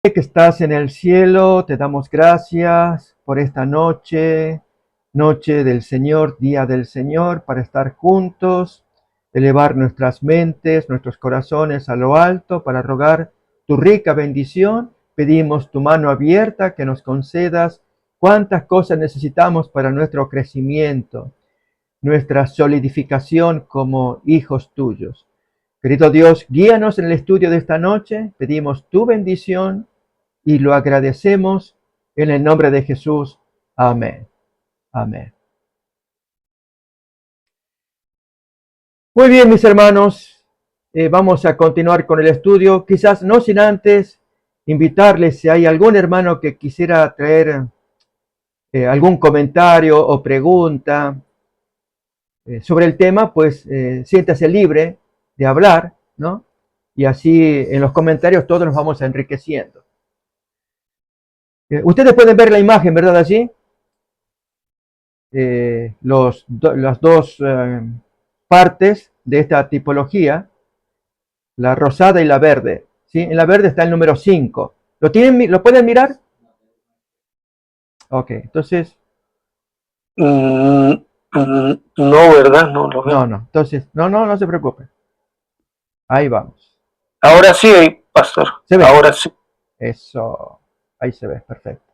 Que estás en el cielo, te damos gracias por esta noche, noche del Señor, día del Señor, para estar juntos, elevar nuestras mentes, nuestros corazones a lo alto, para rogar tu rica bendición. Pedimos tu mano abierta, que nos concedas cuántas cosas necesitamos para nuestro crecimiento, nuestra solidificación como hijos tuyos. Querido Dios, guíanos en el estudio de esta noche, pedimos tu bendición y lo agradecemos en el nombre de Jesús. Amén. Amén. Muy bien, mis hermanos, vamos a continuar con el estudio, quizás no sin antes invitarles si hay algún hermano que quisiera traer algún comentario o pregunta sobre el tema, pues siéntase libre de hablar, ¿no? Y así en los comentarios todos nos vamos enriqueciendo. Ustedes pueden ver la imagen, ¿verdad? Allí. Las dos partes de esta tipología, la rosada y la verde. ¿Sí? En la verde está el número 5. ¿Lo pueden mirar? Ok, entonces... No, ¿verdad? No lo veo. No, entonces, no se preocupen. Ahí vamos. Ahora sí, pastor. ¿Se ve? Ahora sí. Eso, ahí se ve, perfecto.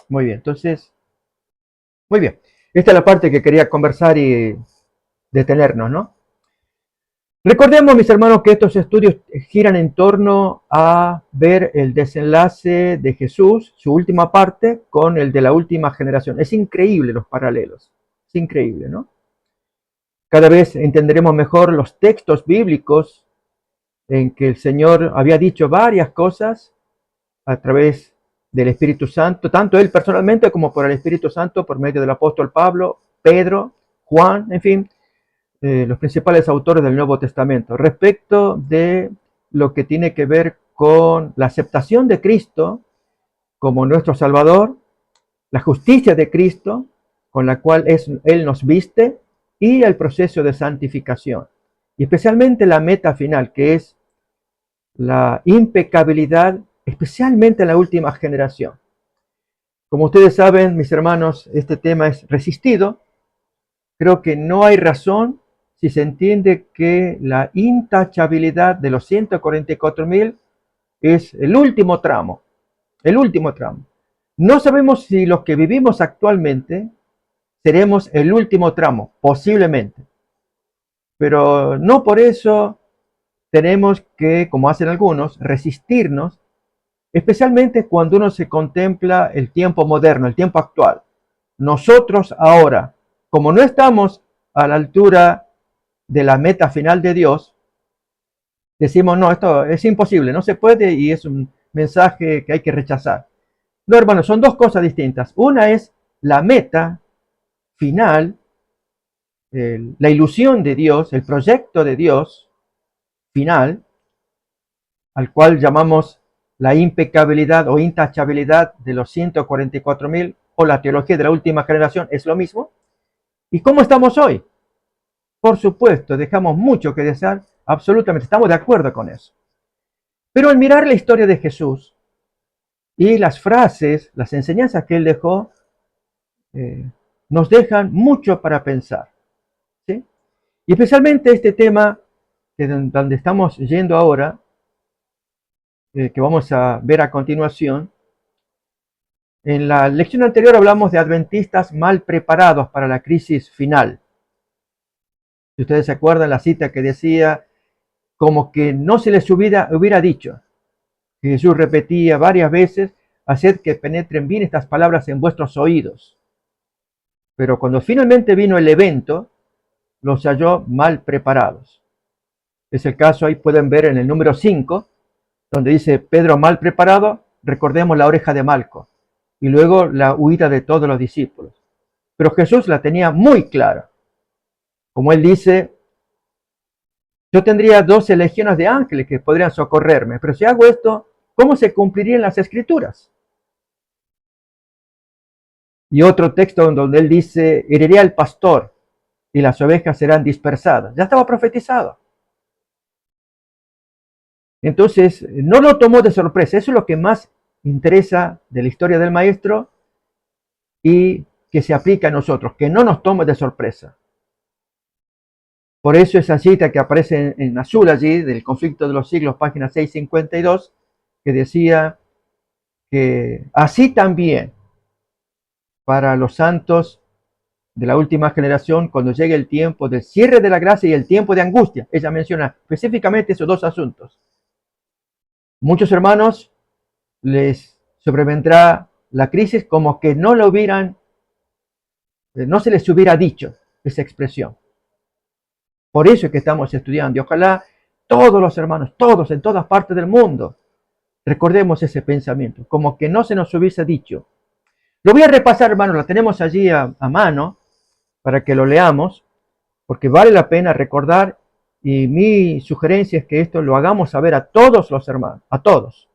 Muy bien, entonces, muy bien. Esta es la parte que quería conversar y detenernos, ¿no? Recordemos, mis hermanos, que estos estudios giran en torno a ver el desenlace de Jesús, su última parte, con el de la última generación. Es increíble los paralelos, es increíble, ¿no? Cada vez entenderemos mejor los textos bíblicos en que el Señor había dicho varias cosas a través del Espíritu Santo, tanto Él personalmente como por el Espíritu Santo, por medio del apóstol Pablo, Pedro, Juan, en fin, los principales autores del Nuevo Testamento, respecto de lo que tiene que ver con la aceptación de Cristo como nuestro Salvador, la justicia de Cristo, con la cual Él nos viste, y el proceso de santificación. Y especialmente la meta final, que es la impecabilidad, especialmente en la última generación. Como ustedes saben, mis hermanos, este tema es resistido. Creo que no hay razón si se entiende que la intachabilidad de los 144.000 es el último tramo, el último tramo. No sabemos si los que vivimos actualmente seremos el último tramo, posiblemente. Pero no por eso tenemos que, como hacen algunos, resistirnos, especialmente cuando uno se contempla el tiempo moderno, el tiempo actual. Nosotros ahora, como no estamos a la altura de la meta final de Dios, decimos, no, esto es imposible, no se puede y es un mensaje que hay que rechazar. No, hermanos, son dos cosas distintas. Una es la meta final, la ilusión de Dios, el proyecto de Dios final, al cual llamamos la impecabilidad o intachabilidad de los 144.000 o la teología de la última generación, es lo mismo. ¿Y cómo estamos hoy? Por supuesto, dejamos mucho que desear, absolutamente, estamos de acuerdo con eso. Pero al mirar la historia de Jesús y las frases, las enseñanzas que él dejó, nos dejan mucho para pensar. ¿Sí? Y especialmente este tema donde estamos yendo ahora, que vamos a ver a continuación. En la lección anterior hablamos de adventistas mal preparados para la crisis final. Si ustedes se acuerdan la cita que decía, como que no se les hubiera dicho. Jesús repetía varias veces, haced que penetren bien estas palabras en vuestros oídos. Pero cuando finalmente vino el evento, los halló mal preparados. Es el caso, ahí pueden ver en el número 5, donde dice Pedro mal preparado, recordemos la oreja de Malco, y luego la huida de todos los discípulos. Pero Jesús la tenía muy clara. Como él dice, yo tendría 12 legiones de ángeles que podrían socorrerme, pero si hago esto, ¿cómo se cumplirían las escrituras? Y otro texto donde él dice, heriré al pastor y las ovejas serán dispersadas. Ya estaba profetizado. Entonces, no lo tomó de sorpresa. Eso es lo que más interesa de la historia del maestro y que se aplica a nosotros, que no nos tome de sorpresa. Por eso esa cita que aparece en azul allí, del conflicto de los siglos, página 652, que decía que así también para los santos de la última generación, cuando llegue el tiempo del cierre de la gracia y el tiempo de angustia. Ella menciona específicamente esos dos asuntos. Muchos hermanos les sobrevendrá la crisis como que no lo hubieran, no se les hubiera dicho esa expresión. Por eso es que estamos estudiando y ojalá todos los hermanos, todos en todas partes del mundo, recordemos ese pensamiento, como que no se nos hubiese dicho. Lo voy a repasar, hermanos, lo tenemos allí a mano para que lo leamos, porque vale la pena recordar y mi sugerencia es que esto lo hagamos saber a todos los hermanos, a todos.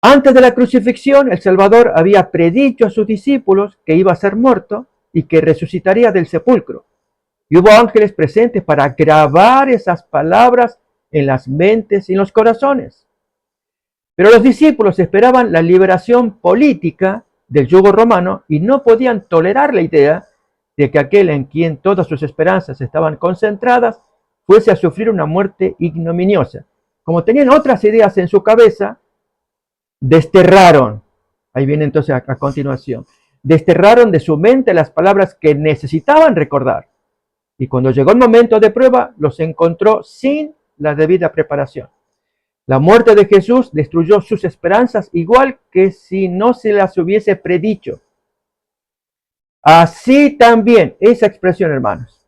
Antes de la crucifixión, el Salvador había predicho a sus discípulos que iba a ser muerto y que resucitaría del sepulcro. Y hubo ángeles presentes para grabar esas palabras en las mentes y en los corazones. Pero los discípulos esperaban la liberación política del yugo romano y no podían tolerar la idea de que aquel en quien todas sus esperanzas estaban concentradas fuese a sufrir una muerte ignominiosa. Como tenían otras ideas en su cabeza, desterraron, ahí viene entonces a continuación, desterraron de su mente las palabras que necesitaban recordar. Y cuando llegó el momento de prueba, los encontró sin la debida preparación. La muerte de Jesús destruyó sus esperanzas igual que si no se las hubiese predicho. Así también, esa expresión, hermanos.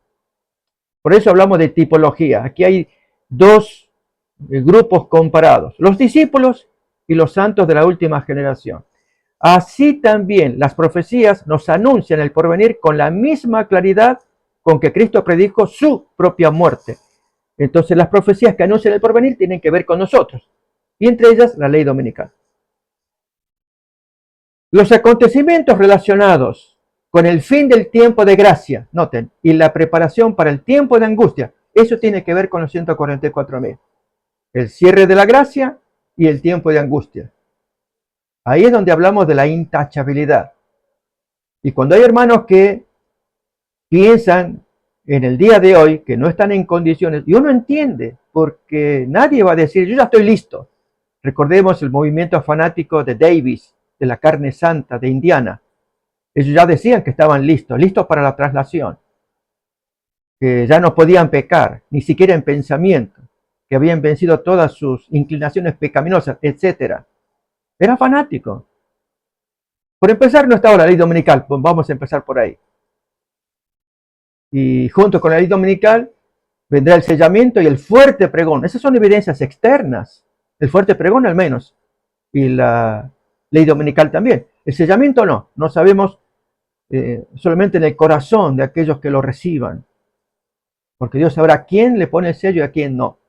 Por eso hablamos de tipología. Aquí hay dos grupos comparados, los discípulos y los santos de la última generación. Así también las profecías nos anuncian el porvenir con la misma claridad con que Cristo predijo su propia muerte. Entonces las profecías que anuncian el porvenir tienen que ver con nosotros, y entre ellas la ley dominical. Los acontecimientos relacionados con el fin del tiempo de gracia, noten, y la preparación para el tiempo de angustia, eso tiene que ver con los 144.000. El cierre de la gracia y el tiempo de angustia. Ahí es donde hablamos de la intachabilidad. Y cuando hay hermanos que piensan en el día de hoy que no están en condiciones, y uno entiende, porque nadie va a decir, yo ya estoy listo. Recordemos el movimiento fanático de Davis, de la carne santa, de Indiana. Ellos ya decían que estaban listos para la traslación, que ya no podían pecar, ni siquiera en pensamiento, que habían vencido todas sus inclinaciones pecaminosas, etc. Era fanático. Por empezar, no estaba la ley dominical, pues vamos a empezar por ahí. Y junto con la ley dominical vendrá el sellamiento y el fuerte pregón. Esas son evidencias externas. El fuerte pregón al menos. Y la ley dominical también. El sellamiento no sabemos, solamente en el corazón de aquellos que lo reciban. Porque Dios sabrá a quién le pone el sello y a quién no.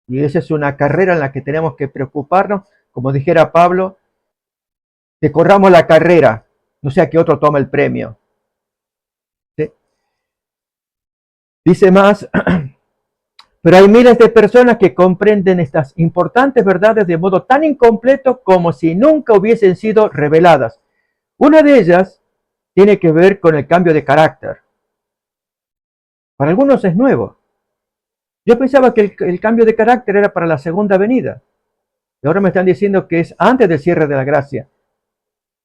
Y esa es una carrera en la que tenemos que preocuparnos, como dijera Pablo, que corramos la carrera, no sea que otro tome el premio. ¿Sí? Dice más, pero hay miles de personas que comprenden estas importantes verdades de modo tan incompleto como si nunca hubiesen sido reveladas. Una de ellas tiene que ver con el cambio de carácter. Para algunos es nuevo. Yo pensaba que el cambio de carácter era para la segunda venida. Y ahora me están diciendo que es antes del cierre de la gracia.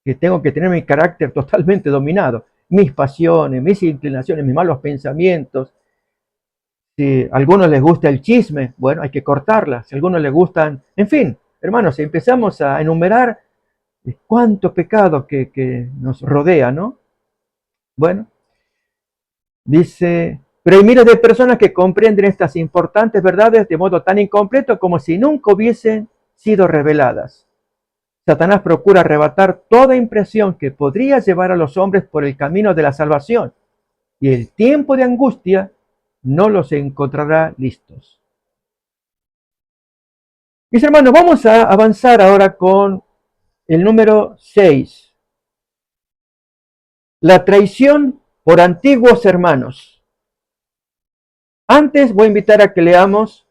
Que tengo que tener mi carácter totalmente dominado. Mis pasiones, mis inclinaciones, mis malos pensamientos. Si a algunos les gusta el chisme, bueno, hay que cortarla. Si a algunos les gustan, en fin, hermanos, si empezamos a enumerar cuánto pecado que nos rodea, ¿no? Bueno, dice, pero hay miles de personas que comprenden estas importantes verdades de modo tan incompleto como si nunca hubiesen sido reveladas. Satanás procura arrebatar toda impresión que podría llevar a los hombres por el camino de la salvación, y el tiempo de angustia no los encontrará listos. Mis hermanos, vamos a avanzar ahora con el número 6. La traición por antiguos hermanos. Antes voy a invitar a que leamos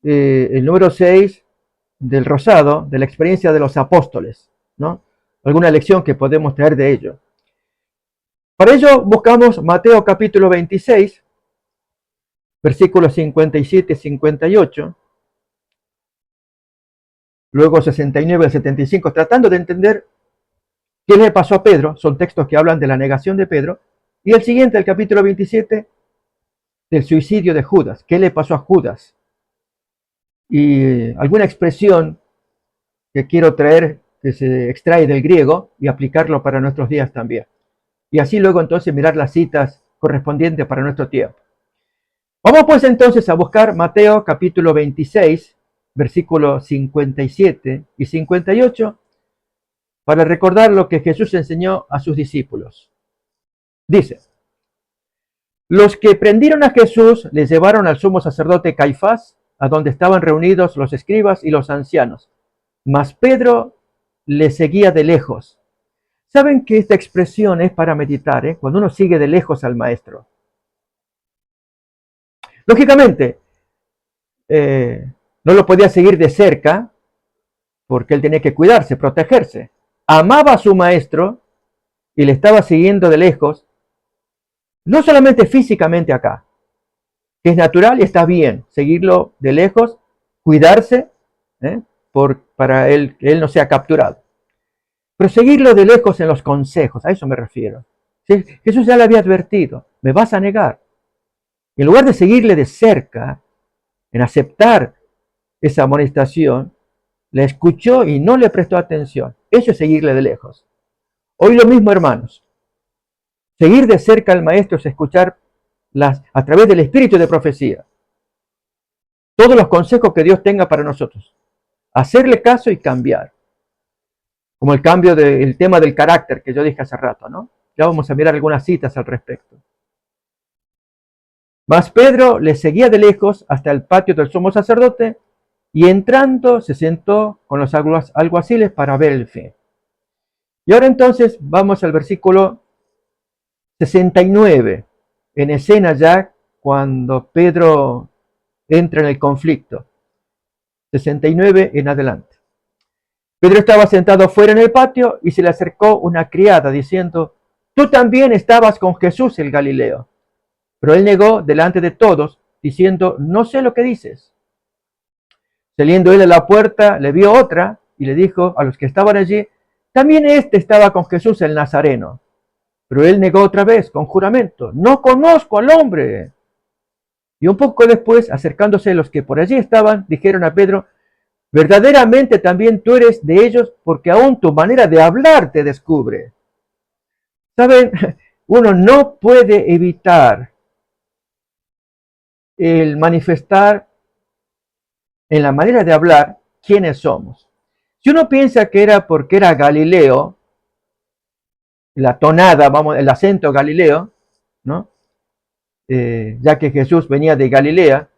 el número 6 del rosado, de la experiencia de los apóstoles, ¿no? Alguna lección que podemos traer de ello. Para ello buscamos Mateo capítulo 26, versículos 57 y 58, luego 69 al 75, tratando de entender qué le pasó a Pedro. Son textos que hablan de la negación de Pedro. Y el siguiente, el capítulo 27, del suicidio de Judas. ¿Qué le pasó a Judas? Y alguna expresión que quiero traer, que se extrae del griego, y aplicarlo para nuestros días también. Y así luego entonces mirar las citas correspondientes para nuestro tiempo. Vamos pues entonces a buscar Mateo capítulo 26, versículos 57 y 58, para recordar lo que Jesús enseñó a sus discípulos. Dice: los que prendieron a Jesús le llevaron al sumo sacerdote Caifás, a donde estaban reunidos los escribas y los ancianos. Mas Pedro le seguía de lejos. ¿Saben que esta expresión es para meditar, cuando uno sigue de lejos al maestro? Lógicamente, no lo podía seguir de cerca, porque él tenía que cuidarse, protegerse. Amaba a su maestro y le estaba siguiendo de lejos, no solamente físicamente acá, que es natural y está bien seguirlo de lejos, cuidarse, para que él no sea capturado. Pero seguirlo de lejos en los consejos, a eso me refiero. ¿Sí? Jesús ya le había advertido: me vas a negar. Y en lugar de seguirle de cerca, en aceptar esa amonestación, le escuchó y no le prestó atención. Eso es seguirle de lejos. Hoy lo mismo, hermanos. Seguir de cerca al maestro es escuchar a través del espíritu de profecía todos los consejos que Dios tenga para nosotros. Hacerle caso y cambiar. Como el cambio del tema del carácter que yo dije hace rato, ¿no? Ya vamos a mirar algunas citas al respecto. Mas Pedro le seguía de lejos hasta el patio del sumo sacerdote, y entrando se sentó con los alguaciles para ver el fin. Y ahora entonces vamos al versículo 69, en escena ya cuando Pedro entra en el conflicto. 69 en adelante. Pedro estaba sentado fuera en el patio y se le acercó una criada diciendo: tú también estabas con Jesús el Galileo. Pero él negó delante de todos, diciendo: no sé lo que dices. Saliendo él a la puerta, le vio otra y le dijo a los que estaban allí: también éste estaba con Jesús el Nazareno. Pero él negó otra vez con juramento: no conozco al hombre. Y un poco después, acercándose los que por allí estaban, dijeron a Pedro: verdaderamente también tú eres de ellos, porque aún tu manera de hablar te descubre. ¿Saben? Uno no puede evitar el manifestar en la manera de hablar quiénes somos. Si uno piensa que era porque era Galileo, la tonada, vamos, el acento galileo, ¿no? Ya que Jesús venía de Galilea,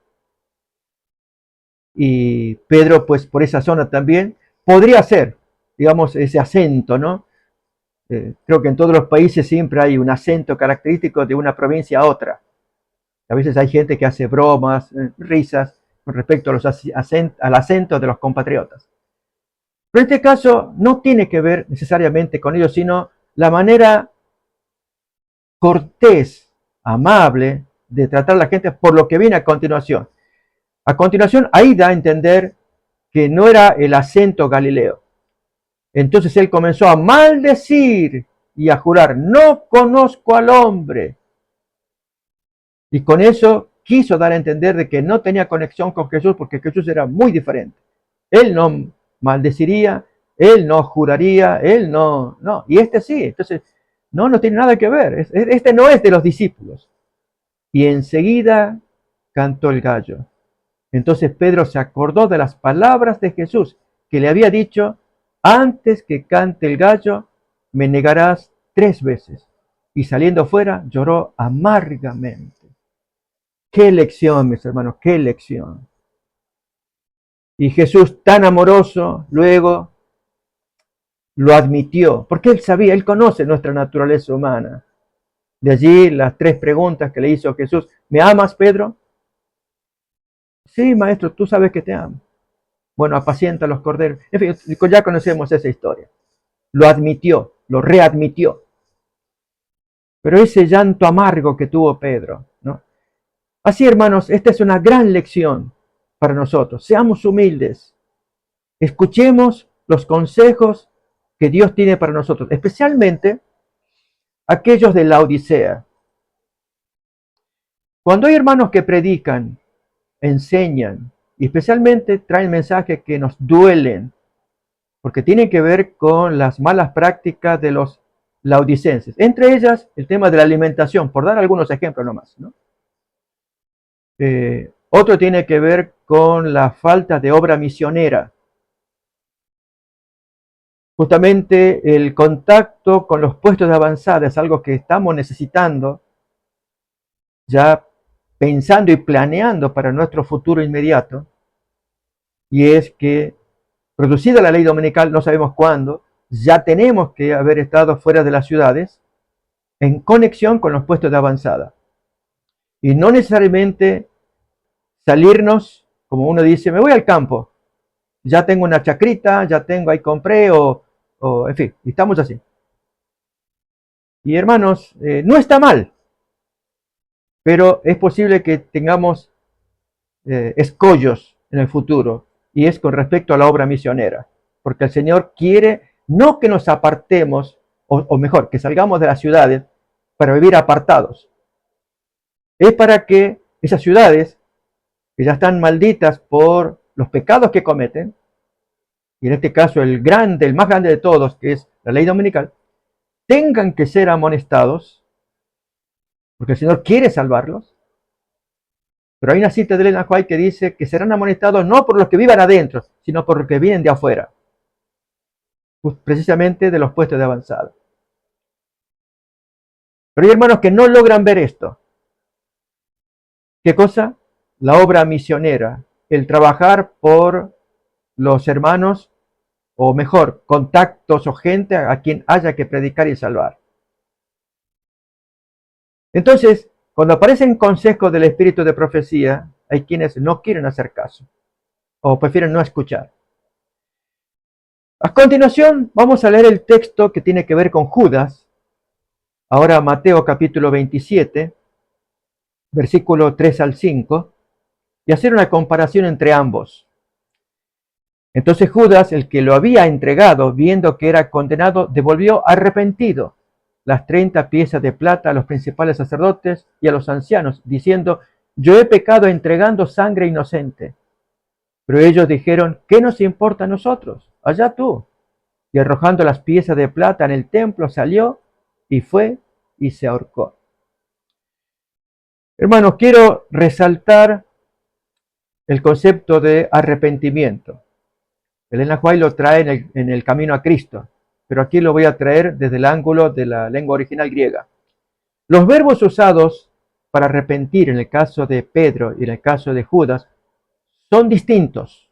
y Pedro, pues por esa zona también, podría ser, digamos, ese acento, ¿no? Creo que en todos los países siempre hay un acento característico de una provincia a otra. A veces hay gente que hace bromas, risas con respecto a al acento de los compatriotas. Pero en este caso no tiene que ver necesariamente con ello, sino la manera cortés, amable de tratar a la gente, por lo que viene a continuación. A continuación, ahí da a entender que no era el acento galileo. Entonces él comenzó a maldecir y a jurar: no conozco al hombre. Y con eso quiso dar a entender de que no tenía conexión con Jesús, porque Jesús era muy diferente. Él no maldeciría, él no juraría, él no. Y este sí. Entonces, no tiene nada que ver. Este no es de los discípulos. Y enseguida cantó el gallo. Entonces Pedro se acordó de las palabras de Jesús, que le había dicho: antes que cante el gallo, me negarás 3 veces. Y saliendo fuera, lloró amargamente. Qué lección, mis hermanos, qué lección. Y Jesús, tan amoroso, luego lo admitió, porque él sabía, él conoce nuestra naturaleza humana. De allí las 3 preguntas que le hizo Jesús: ¿me amas, Pedro? Sí, maestro, tú sabes que te amo. Bueno, apacienta los corderos. En fin, ya conocemos esa historia. Lo admitió, lo readmitió. Pero ese llanto amargo que tuvo Pedro, ¿no? Así, hermanos, esta es una gran lección para nosotros. Seamos humildes. Escuchemos los consejos que Dios tiene para nosotros, especialmente aquellos de la Odisea. Cuando hay hermanos que predican, enseñan y especialmente traen mensajes que nos duelen, porque tienen que ver con las malas prácticas de los laodicenses. Entre ellas, el tema de la alimentación, por dar algunos ejemplos nomás, ¿no? Otro tiene que ver con la falta de obra misionera. Justamente el contacto con los puestos de avanzada es algo que estamos necesitando, ya pensando y planeando para nuestro futuro inmediato, y es que, producida la ley dominical, no sabemos cuándo, ya tenemos que haber estado fuera de las ciudades en conexión con los puestos de avanzada. Y no necesariamente salirnos, como uno dice, me voy al campo, ya tengo una chacrita, ya tengo, ahí compré, en fin, estamos así. Y hermanos, no está mal, pero es posible que tengamos escollos en el futuro, y es con respecto a la obra misionera, porque el Señor quiere no que nos apartemos, o mejor, que salgamos de las ciudades para vivir apartados. Es para que esas ciudades, que ya están malditas por los pecados que cometen, y en este caso el más grande de todos, que es la ley dominical, tengan que ser amonestados, porque el Señor quiere salvarlos. Pero hay una cita de Elena White que dice que serán amonestados no por los que vivan adentro, sino por los que vienen de afuera, pues precisamente de los puestos de avanzada. Pero hay hermanos que no logran ver esto. ¿Qué cosa? La obra misionera, el trabajar por los hermanos, o mejor, contactos o gente a quien haya que predicar y salvar. Entonces, cuando aparecen consejos del espíritu de profecía, hay quienes no quieren hacer caso o prefieren no escuchar. A continuación, vamos a leer el texto que tiene que ver con Judas. Ahora Mateo capítulo 27, versículo 3 al 5, y hacer una comparación entre ambos. Entonces Judas, el que lo había entregado, viendo que era condenado, devolvió arrepentido las 30 piezas de plata a los principales sacerdotes y a los ancianos, diciendo, yo he pecado entregando sangre inocente. Pero ellos dijeron, ¿qué nos importa a nosotros? Allá tú. Y arrojando las piezas de plata en el templo, salió y fue y se ahorcó. Hermanos, quiero resaltar el concepto de arrepentimiento. Elena White lo trae en el camino a Cristo, pero aquí lo voy a traer desde el ángulo de la lengua original griega. Los verbos usados para arrepentir en el caso de Pedro y en el caso de Judas son distintos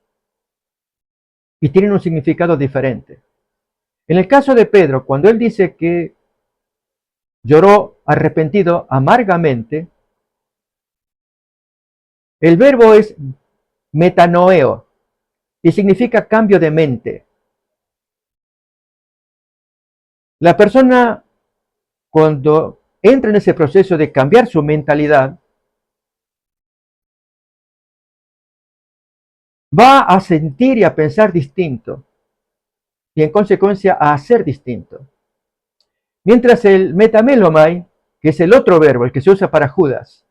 y tienen un significado diferente. En el caso de Pedro, cuando él dice que lloró arrepentido amargamente, el verbo es metanoeo y significa cambio de mente. La persona, cuando entra en ese proceso de cambiar su mentalidad, va a sentir y a pensar distinto y en consecuencia a hacer distinto. Mientras el metamelomai, que es el otro verbo, el que se usa para Judas,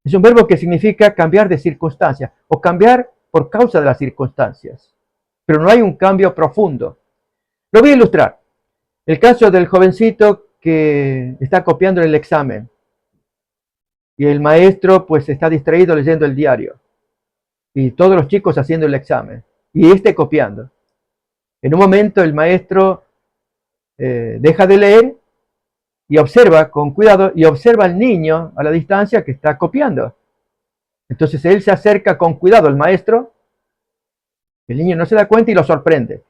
es un verbo que significa cambiar de circunstancia o cambiar por causa de las circunstancias, pero no hay un cambio profundo. Lo voy a ilustrar. El caso del jovencito que está copiando el examen y el maestro pues está distraído leyendo el diario y todos los chicos haciendo el examen y este copiando. En un momento el maestro deja de leer y observa con cuidado y observa al niño a la distancia que está copiando. Entonces él se acerca con cuidado al maestro, el niño no se da cuenta y lo sorprende.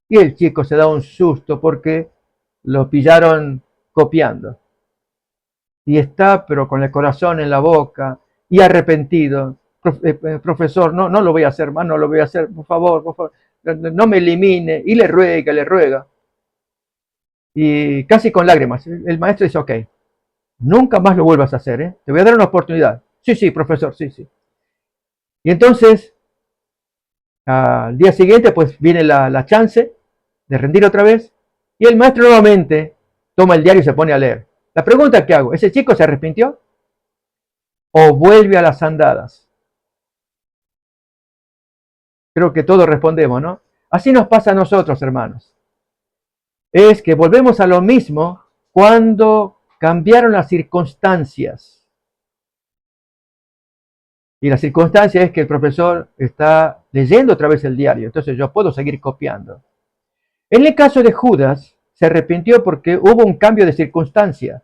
Y el chico se da un susto porque lo pillaron copiando. Y está pero con el corazón en la boca y arrepentido. profesor, no lo voy a hacer más, no lo voy a hacer, por favor, no me elimine. Y le ruega. Y casi con lágrimas. El maestro dice, ok, nunca más lo vuelvas a hacer, ¿eh? Te voy a dar una oportunidad. Sí, profesor, sí. Y entonces, al día siguiente, pues viene la chance de rendir otra vez. Y el maestro nuevamente toma el diario y se pone a leer. La pregunta que hago, ¿ese chico se arrepintió? ¿O vuelve a las andadas? Creo que todos respondemos, ¿no? Así nos pasa a nosotros, hermanos. Es que volvemos a lo mismo cuando cambiaron las circunstancias. Y la circunstancia es que el profesor está leyendo otra vez el diario, entonces yo puedo seguir copiando. En el caso de Judas, se arrepintió porque hubo un cambio de circunstancia.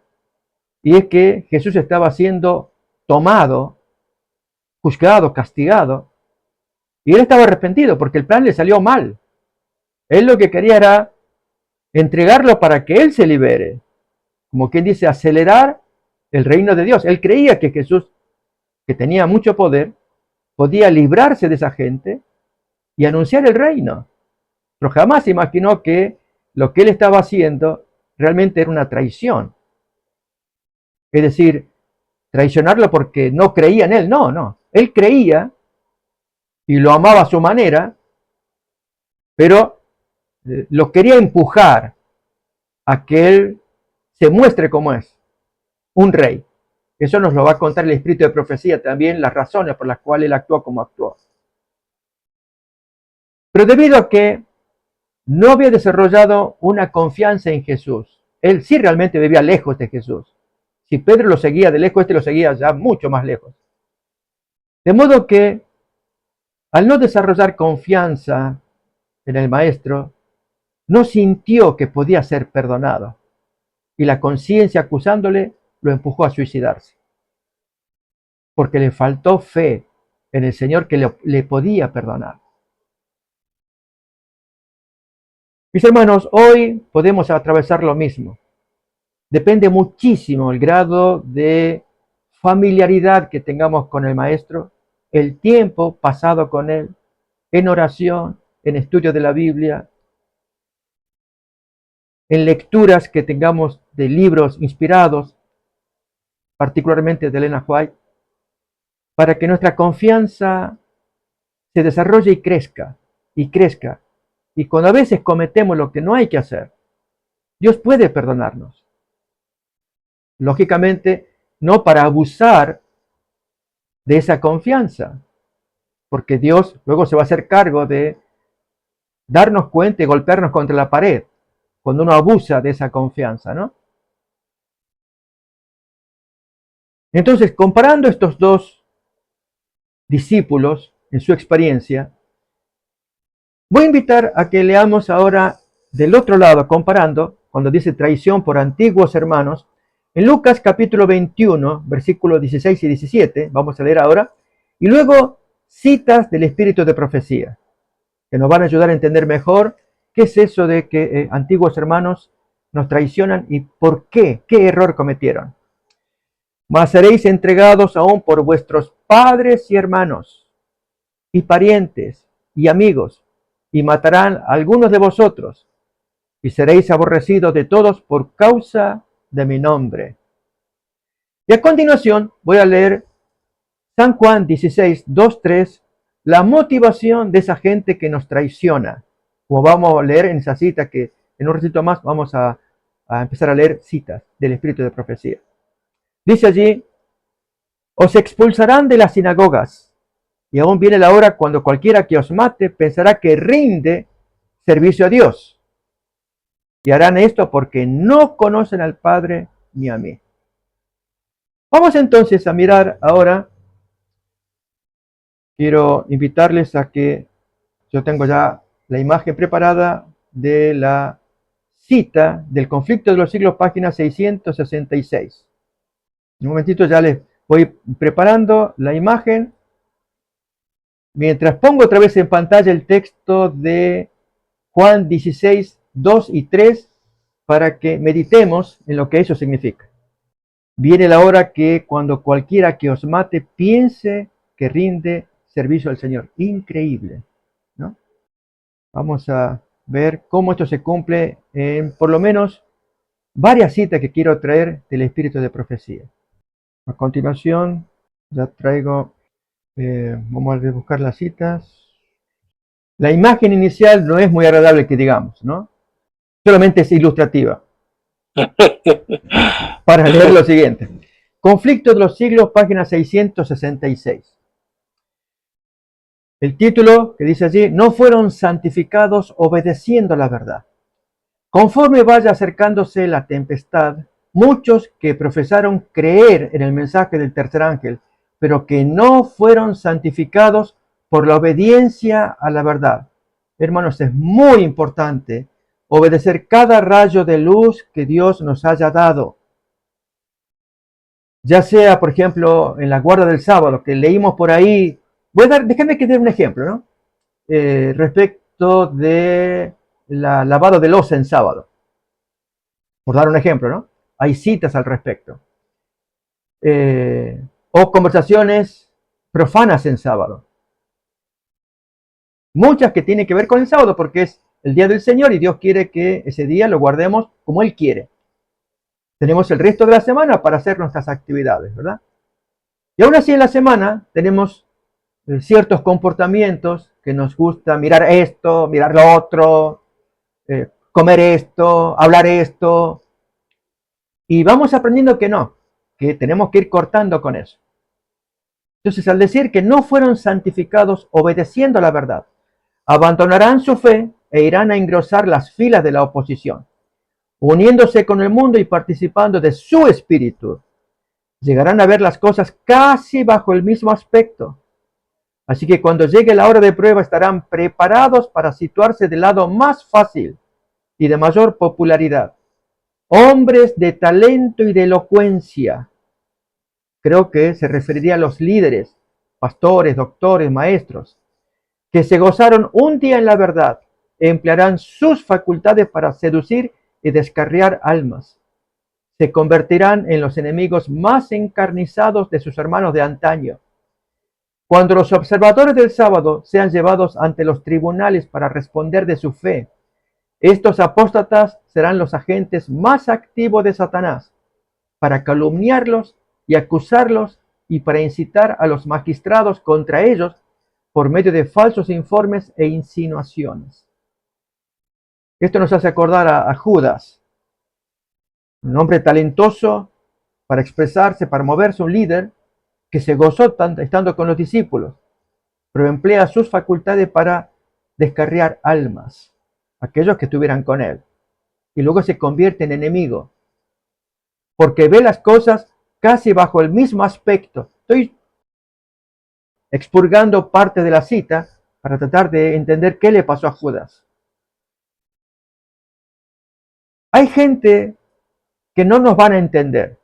Y es que Jesús estaba siendo tomado, juzgado, castigado. Y él estaba arrepentido porque el plan le salió mal. Él lo que quería era entregarlo para que él se libere. Como quien dice, acelerar el reino de Dios. Él creía que Jesús, que tenía mucho poder, podía librarse de esa gente y anunciar el reino. Pero jamás imaginó que lo que él estaba haciendo realmente era una traición. Es decir, traicionarlo porque no creía en él. No. Él creía y lo amaba a su manera, pero lo quería empujar a que él se muestre como es, un rey. Eso nos lo va a contar el espíritu de profecía también, las razones por las cuales él actuó como actuó. Pero debido a que no había desarrollado una confianza en Jesús, él sí realmente vivía lejos de Jesús. Si Pedro lo seguía de lejos, este lo seguía ya mucho más lejos. De modo que, al no desarrollar confianza en el maestro, no sintió que podía ser perdonado. Y la conciencia acusándole lo empujó a suicidarse. Porque le faltó fe en el Señor que le podía perdonar. Mis hermanos, hoy podemos atravesar lo mismo. Depende muchísimo el grado de familiaridad que tengamos con el Maestro, el tiempo pasado con Él, en oración, en estudio de la Biblia, en lecturas que tengamos de libros inspirados, particularmente de Elena White, para que nuestra confianza se desarrolle y crezca, y crezca. Y cuando a veces cometemos lo que no hay que hacer, Dios puede perdonarnos. Lógicamente, no para abusar de esa confianza, porque Dios luego se va a hacer cargo de darnos cuenta y golpearnos contra la pared cuando uno abusa de esa confianza, ¿no? Entonces, comparando estos dos discípulos en su experiencia, voy a invitar a que leamos ahora del otro lado, comparando, cuando dice traición por antiguos hermanos, en Lucas capítulo 21, versículos 16 y 17, vamos a leer ahora, y luego citas del espíritu de profecía, que nos van a ayudar a entender mejor qué es eso de que antiguos hermanos nos traicionan y por qué error cometieron. Mas seréis entregados aún por vuestros padres y hermanos, y parientes, y amigos, y matarán a algunos de vosotros, y seréis aborrecidos de todos por causa de mi nombre. Y a continuación voy a leer San Juan 16, 2, 3, la motivación de esa gente que nos traiciona. Como vamos a leer en esa cita que en un ratito más vamos a empezar a leer citas del espíritu de profecía. Dice allí, os expulsarán de las sinagogas, y aún viene la hora cuando cualquiera que os mate pensará que rinde servicio a Dios. Y harán esto porque no conocen al Padre ni a mí. Vamos entonces a mirar ahora. Quiero invitarles a que yo tengo ya la imagen preparada de la cita del conflicto de los siglos, página 666. En un momentito ya les voy preparando la imagen. Mientras pongo otra vez en pantalla el texto de Juan 16, 2 y 3, para que meditemos en lo que eso significa. Viene la hora que cuando cualquiera que os mate piense que rinde servicio al Señor. Increíble, ¿no? Vamos a ver cómo esto se cumple en por lo menos varias citas que quiero traer del espíritu de profecía. A continuación, ya traigo, vamos a buscar las citas. La imagen inicial no es muy agradable que digamos, ¿no? Solamente es ilustrativa. Para leer lo siguiente. Conflicto de los siglos, página 666. El título que dice allí, no fueron santificados obedeciendo la verdad. Conforme vaya acercándose la tempestad, muchos que profesaron creer en el mensaje del tercer ángel, pero que no fueron santificados por la obediencia a la verdad. Hermanos, es muy importante obedecer cada rayo de luz que Dios nos haya dado. Ya sea, por ejemplo, en la guarda del sábado, que leímos por ahí. Déjenme que dé un ejemplo, ¿no? Respecto de la lavado de loza en sábado. Por dar un ejemplo, ¿no? Hay citas al respecto. O conversaciones profanas en sábado. Muchas que tienen que ver con el sábado, porque es el día del Señor y Dios quiere que ese día lo guardemos como Él quiere. Tenemos el resto de la semana para hacer nuestras actividades, ¿verdad? Y aún así en la semana tenemos ciertos comportamientos que nos gusta mirar esto, mirar lo otro, comer esto, hablar esto. Y vamos aprendiendo que no, que tenemos que ir cortando con eso. Entonces, al decir que no fueron santificados obedeciendo a la verdad, abandonarán su fe e irán a engrosar las filas de la oposición, uniéndose con el mundo y participando de su espíritu. Llegarán a ver las cosas casi bajo el mismo aspecto. Así que cuando llegue la hora de prueba estarán preparados para situarse del lado más fácil y de mayor popularidad. Hombres de talento y de elocuencia. Creo que se referiría a los líderes, pastores, doctores, maestros, que se gozaron un día en la verdad, emplearán sus facultades para seducir y descarriar almas. Se convertirán en los enemigos más encarnizados de sus hermanos de antaño. Cuando los observadores del sábado sean llevados ante los tribunales para responder de su fe, estos apóstatas serán los agentes más activos de Satanás para calumniarlos y acusarlos y para incitar a los magistrados contra ellos por medio de falsos informes e insinuaciones. Esto nos hace acordar a Judas, un hombre talentoso para expresarse, para moverse, un líder que se gozó estando con los discípulos, pero emplea sus facultades para descarriar almas, aquellos que estuvieran con él, y luego se convierte en enemigo, porque ve las cosas casi bajo el mismo aspecto. Estoy expurgando parte de la cita para tratar de entender qué le pasó a Judas. Hay gente que no nos van a entender.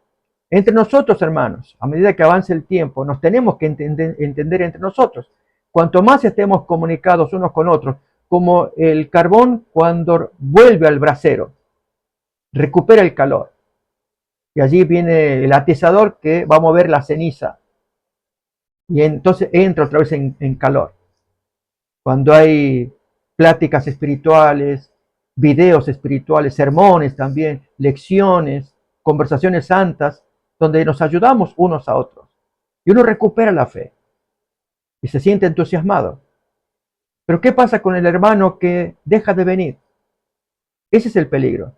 Entre nosotros, hermanos, a medida que avance el tiempo, nos tenemos que entender entre nosotros. Cuanto más estemos comunicados unos con otros, como el carbón cuando vuelve al brasero, recupera el calor. Y allí viene el atizador que va a mover la ceniza. Y entonces entra otra vez en calor. Cuando hay pláticas espirituales, videos espirituales, sermones también, lecciones, conversaciones santas, donde nos ayudamos unos a otros. Y uno recupera la fe y se siente entusiasmado. Pero ¿qué pasa con el hermano que deja de venir? Ese es el peligro.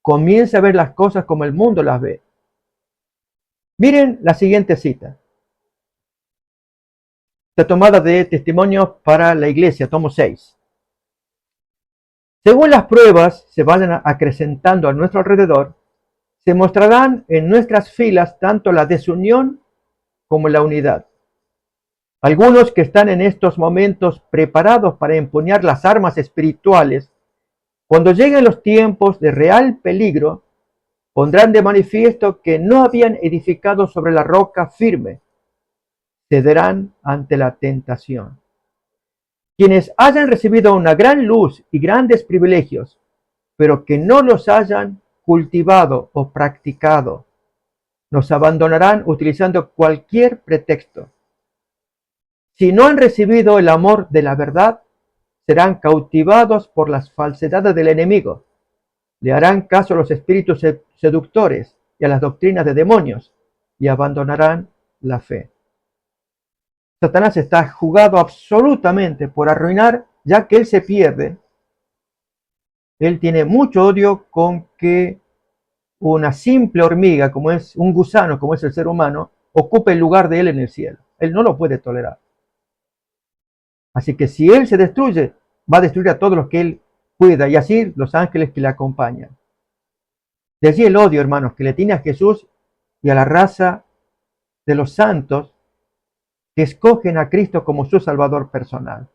Comienza a ver las cosas como el mundo las ve. Miren la siguiente cita. Está tomada de Testimonios para la Iglesia, tomo 6. Según las pruebas se vayan acrecentando a nuestro alrededor, se mostrarán en nuestras filas tanto la desunión como la unidad. Algunos que están en estos momentos preparados para empuñar las armas espirituales, cuando lleguen los tiempos de real peligro, pondrán de manifiesto que no habían edificado sobre la roca firme, cederán ante la tentación. Quienes hayan recibido una gran luz y grandes privilegios, pero que no los hayan cultivado o practicado, nos abandonarán utilizando cualquier pretexto. Si no han recibido el amor de la verdad, serán cautivados por las falsedades del enemigo. Le harán caso a los espíritus seductores y a las doctrinas de demonios y abandonarán la fe. Satanás está jugado absolutamente por arruinar, ya que él se pierde. Él tiene mucho odio con que una simple hormiga, como es un gusano, como es el ser humano, ocupe el lugar de él en el cielo. Él no lo puede tolerar. Así que si él se destruye, va a destruir a todos los que él cuida, y así los ángeles que le acompañan. De allí el odio, hermanos, que le tiene a Jesús y a la raza de los santos que escogen a Cristo como su Salvador personal.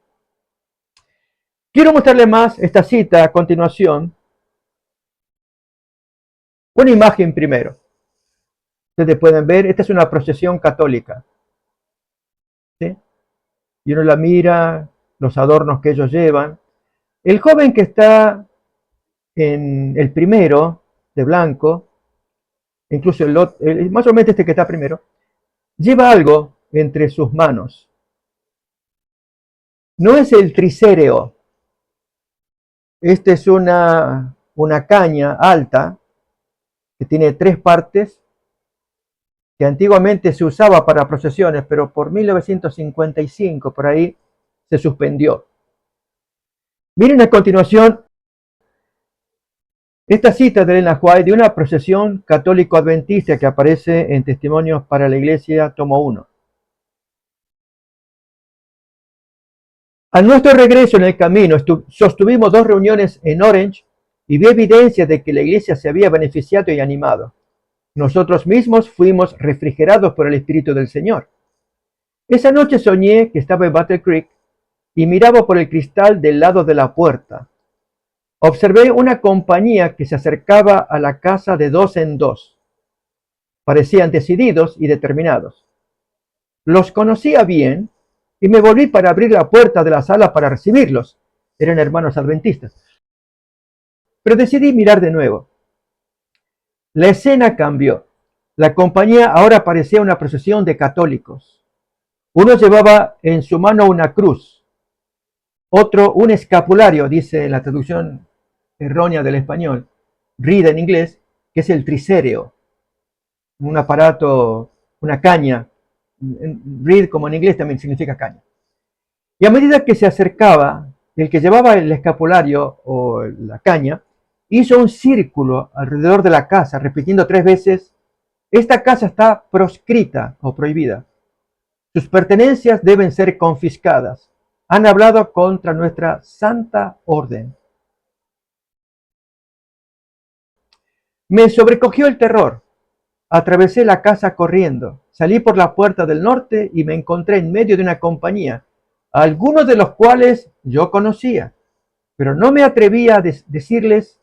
Quiero mostrarle más esta cita a continuación. Una imagen primero. Ustedes pueden ver, esta es una procesión católica. ¿Sí? Y uno la mira, los adornos que ellos llevan. El joven que está en el primero, de blanco, incluso más o menos este que está primero, lleva algo entre sus manos. No es el tricéreo. Esta es una caña alta que tiene 3 partes, que antiguamente se usaba para procesiones, pero por 1955 por ahí se suspendió. Miren a continuación esta cita de Elena White de una procesión católico-adventista que aparece en Testimonios para la Iglesia, tomo 1. A nuestro regreso en el camino, sostuvimos 2 reuniones en Orange y vi evidencia de que la iglesia se había beneficiado y animado. Nosotros mismos fuimos refrigerados por el Espíritu del Señor. Esa noche soñé que estaba en Battle Creek y miraba por el cristal del lado de la puerta. Observé una compañía que se acercaba a la casa de 2 en 2. Parecían decididos y determinados. Los conocía bien y me volví para abrir la puerta de la sala para recibirlos. Eran hermanos adventistas. Pero decidí mirar de nuevo. La escena cambió. La compañía ahora parecía una procesión de católicos. Uno llevaba en su mano una cruz, otro un escapulario, dice en la traducción errónea del español, reed en inglés, que es el tricéreo, un aparato, una caña. Reed como en inglés también significa caña. Y a medida que se acercaba, el que llevaba el escapulario o la caña hizo un círculo alrededor de la casa, repitiendo 3 veces: esta casa está proscrita o prohibida. Sus pertenencias deben ser confiscadas. Han hablado contra nuestra santa orden. Me sobrecogió el terror. Atravesé la casa corriendo. Salí por la puerta del norte y me encontré en medio de una compañía, algunos de los cuales yo conocía, pero no me atrevía a decirles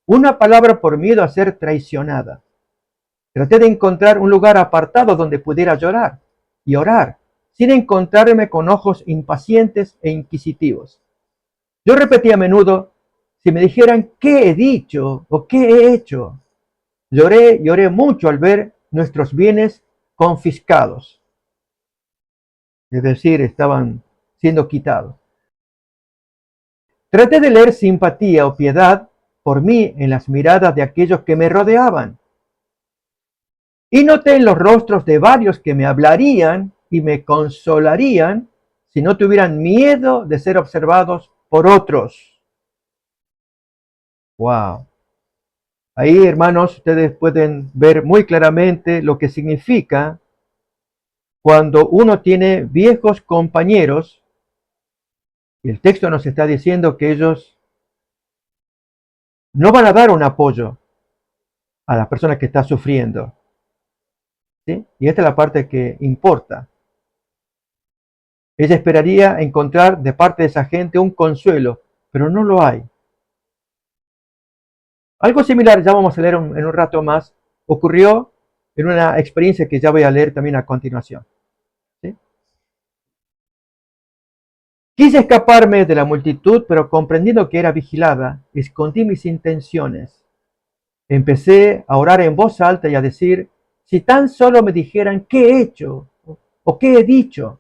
una palabra por miedo a ser traicionada. Traté de encontrar un lugar apartado donde pudiera llorar y orar, sin encontrarme con ojos impacientes e inquisitivos. Yo repetía a menudo: si me dijeran qué he dicho o qué he hecho. Lloré mucho al ver nuestros bienes confiscados. Es decir, estaban siendo quitados. Traté de leer simpatía o piedad por mí en las miradas de aquellos que me rodeaban. Y noté en los rostros de varios que me hablarían y me consolarían si no tuvieran miedo de ser observados por otros. ¡Wow! Ahí, hermanos, ustedes pueden ver muy claramente lo que significa cuando uno tiene viejos compañeros, y el texto nos está diciendo que ellos no van a dar un apoyo a la persona que está sufriendo. ¿Sí? Y esta es la parte que importa. Ella esperaría encontrar de parte de esa gente un consuelo, pero no lo hay. Algo similar, ya vamos a leer en un rato más, ocurrió en una experiencia que ya voy a leer también a continuación. ¿Sí? Quise escaparme de la multitud, pero comprendiendo que era vigilada, escondí mis intenciones. Empecé a orar en voz alta y a decir: si tan solo me dijeran qué he hecho o qué he dicho.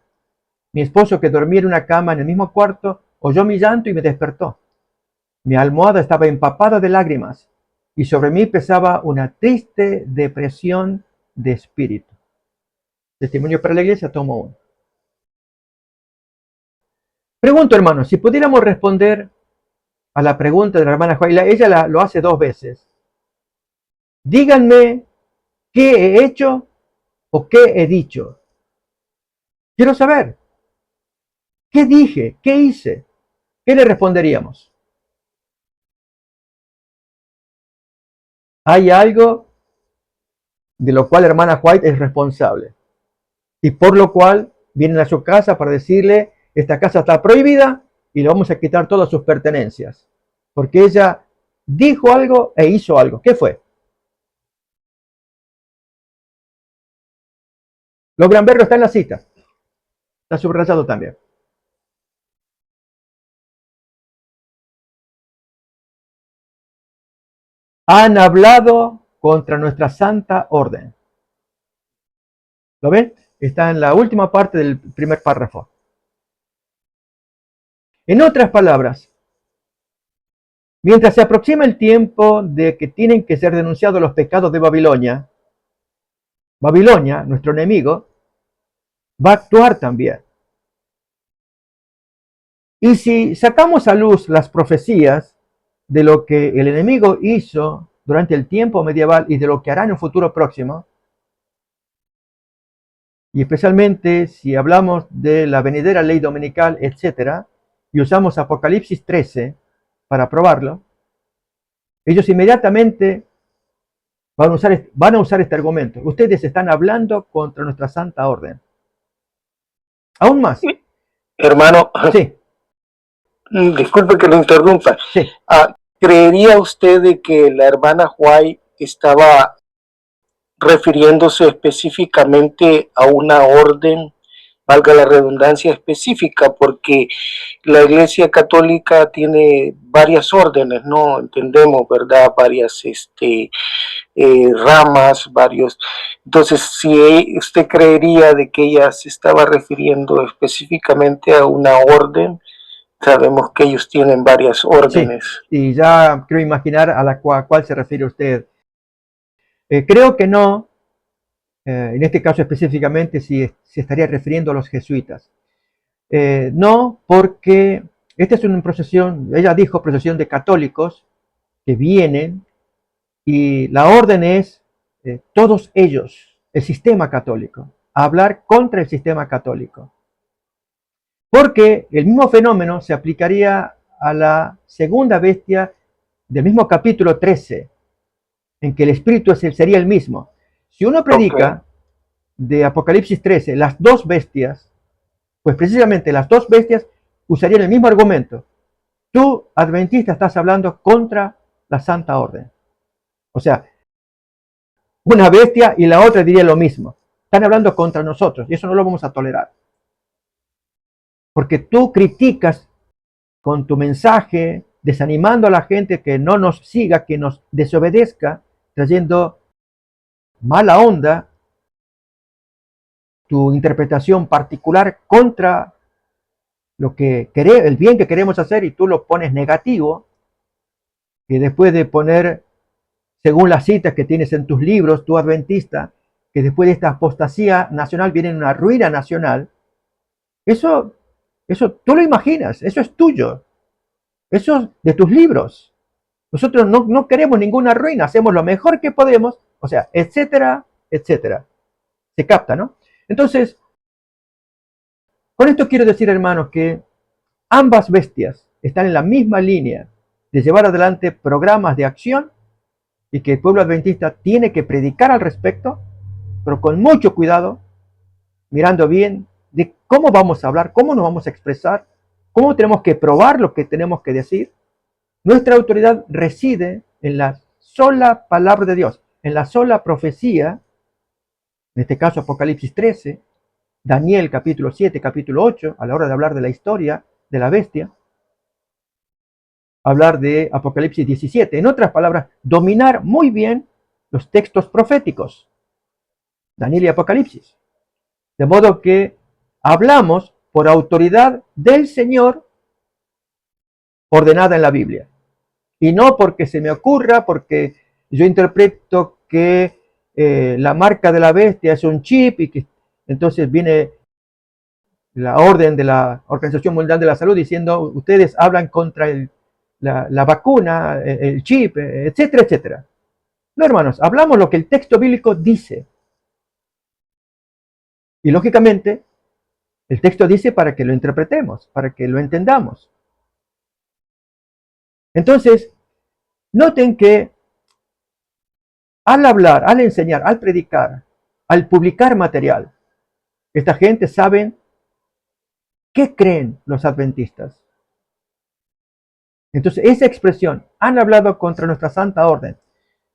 Mi esposo, que dormía en una cama en el mismo cuarto, oyó mi llanto y me despertó. Mi almohada estaba empapada de lágrimas y sobre mí pesaba una triste depresión de espíritu. Testimonio para la iglesia, tomo 1. Pregunto, hermanos, si pudiéramos responder a la pregunta de la hermana Juaila, ella lo hace 2 veces. Díganme qué he hecho o qué he dicho. Quiero saber, ¿qué dije? ¿Qué hice? ¿Qué le responderíamos? Hay algo de lo cual la hermana White es responsable y por lo cual vienen a su casa para decirle, esta casa está prohibida y le vamos a quitar todas sus pertenencias, porque ella dijo algo e hizo algo. ¿Qué fue? Logran verlo, está en la cita, está subrayado también. Han hablado contra nuestra santa orden. ¿Lo ven? Está en la última parte del primer párrafo. En otras palabras, mientras se aproxima el tiempo de que tienen que ser denunciados los pecados de Babilonia, Babilonia, nuestro enemigo, va a actuar también. Y si sacamos a luz las profecías de lo que el enemigo hizo durante el tiempo medieval y de lo que hará en un futuro próximo, y especialmente si hablamos de la venidera ley dominical, etc., y usamos Apocalipsis 13 para probarlo, ellos inmediatamente van a usar este argumento. Ustedes están hablando contra nuestra santa orden. Aún más. Hermano, Sí, disculpe que lo interrumpa. sí. ¿Creería usted de que la hermana White estaba refiriéndose específicamente a una orden, valga la redundancia, específica? Porque la Iglesia Católica tiene varias órdenes, ¿no? Entendemos, ¿verdad? Varias ramas, varios. Entonces, si usted creería de que ella se estaba refiriendo específicamente a una orden, sabemos que ellos tienen varias órdenes. Sí, y ya creo imaginar a la cual se refiere usted. Creo que no, en este caso específicamente, si se estaría refiriendo a los jesuitas. No, porque esta es una procesión, ella dijo procesión de católicos que vienen y la orden es todos ellos, el sistema católico, a hablar contra el sistema católico. Porque el mismo fenómeno se aplicaría a la segunda bestia del mismo capítulo 13, en que el espíritu sería el mismo. Si uno predica de Apocalipsis 13 las 2 bestias, pues precisamente las 2 bestias usarían el mismo argumento. Tú, adventista, estás hablando contra la santa orden. O sea, una bestia y la otra diría lo mismo. Están hablando contra nosotros y eso no lo vamos a tolerar. Porque tú criticas con tu mensaje, desanimando a la gente que no nos siga, que nos desobedezca, trayendo mala onda, tu interpretación particular contra el bien que queremos hacer y tú lo pones negativo, y después de poner, según las citas que tienes en tus libros, tú adventista, que después de esta apostasía nacional viene una ruina nacional, eso tú lo imaginas, eso es tuyo, eso es de tus libros. Nosotros no queremos ninguna ruina, hacemos lo mejor que podemos, o sea, etcétera, etcétera. Se capta, ¿no? Entonces, con esto quiero decir, hermanos, que ambas bestias están en la misma línea de llevar adelante programas de acción y que el pueblo adventista tiene que predicar al respecto, pero con mucho cuidado, mirando bien de cómo vamos a hablar, cómo nos vamos a expresar, cómo tenemos que probar lo que tenemos que decir. Nuestra autoridad reside en la sola palabra de Dios, en la sola profecía, en este caso Apocalipsis 13, Daniel capítulo 7, capítulo 8, a la hora de hablar de la historia de la bestia, hablar de Apocalipsis 17. En otras palabras, dominar muy bien los textos proféticos, Daniel y Apocalipsis. De modo que hablamos por autoridad del Señor ordenada en la Biblia. Y no porque se me ocurra, porque yo interpreto que la marca de la bestia es un chip y que entonces viene la orden de la Organización Mundial de la Salud diciendo ustedes hablan contra la vacuna, el chip, etcétera, etcétera. No, hermanos, hablamos lo que el texto bíblico dice. Y lógicamente, el texto dice para que lo interpretemos, para que lo entendamos. Entonces, noten que al hablar, al enseñar, al predicar, al publicar material, esta gente sabe qué creen los adventistas. Entonces, esa expresión, han hablado contra nuestra santa orden,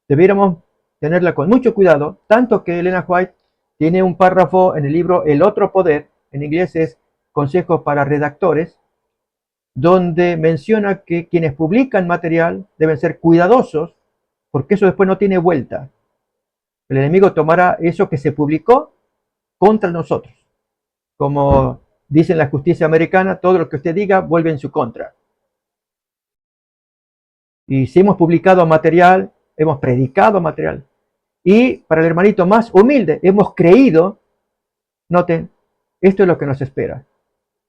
debiéramos tenerla con mucho cuidado, tanto que Elena White tiene un párrafo en el libro El Otro Poder, en inglés es Consejos para Redactores, donde menciona que quienes publican material deben ser cuidadosos, porque eso después no tiene vuelta. El enemigo tomará eso que se publicó contra nosotros. Como dice en la justicia americana, todo lo que usted diga vuelve en su contra. Y si hemos publicado material, hemos predicado material, y para el hermanito más humilde hemos creído, noten, esto es lo que nos espera.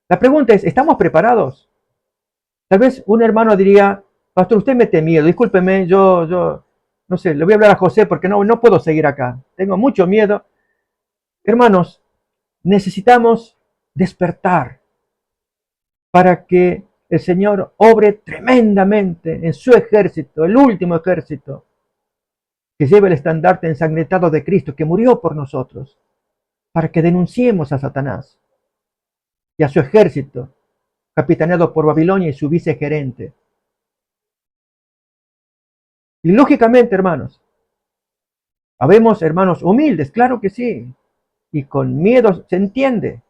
La pregunta es, ¿estamos preparados? Tal vez un hermano diría, pastor, usted mete miedo, discúlpeme, yo no sé, le voy a hablar a José porque no puedo seguir acá, tengo mucho miedo. Hermanos, necesitamos despertar para que el Señor obre tremendamente en su ejército, el último ejército, que lleva el estandarte ensangrentado de Cristo, que murió por nosotros, para que denunciemos a Satanás y a su ejército, capitaneado por Babilonia y su vicegerente. Y lógicamente, hermanos, habemos hermanos humildes, claro que sí, y con miedo se entiende,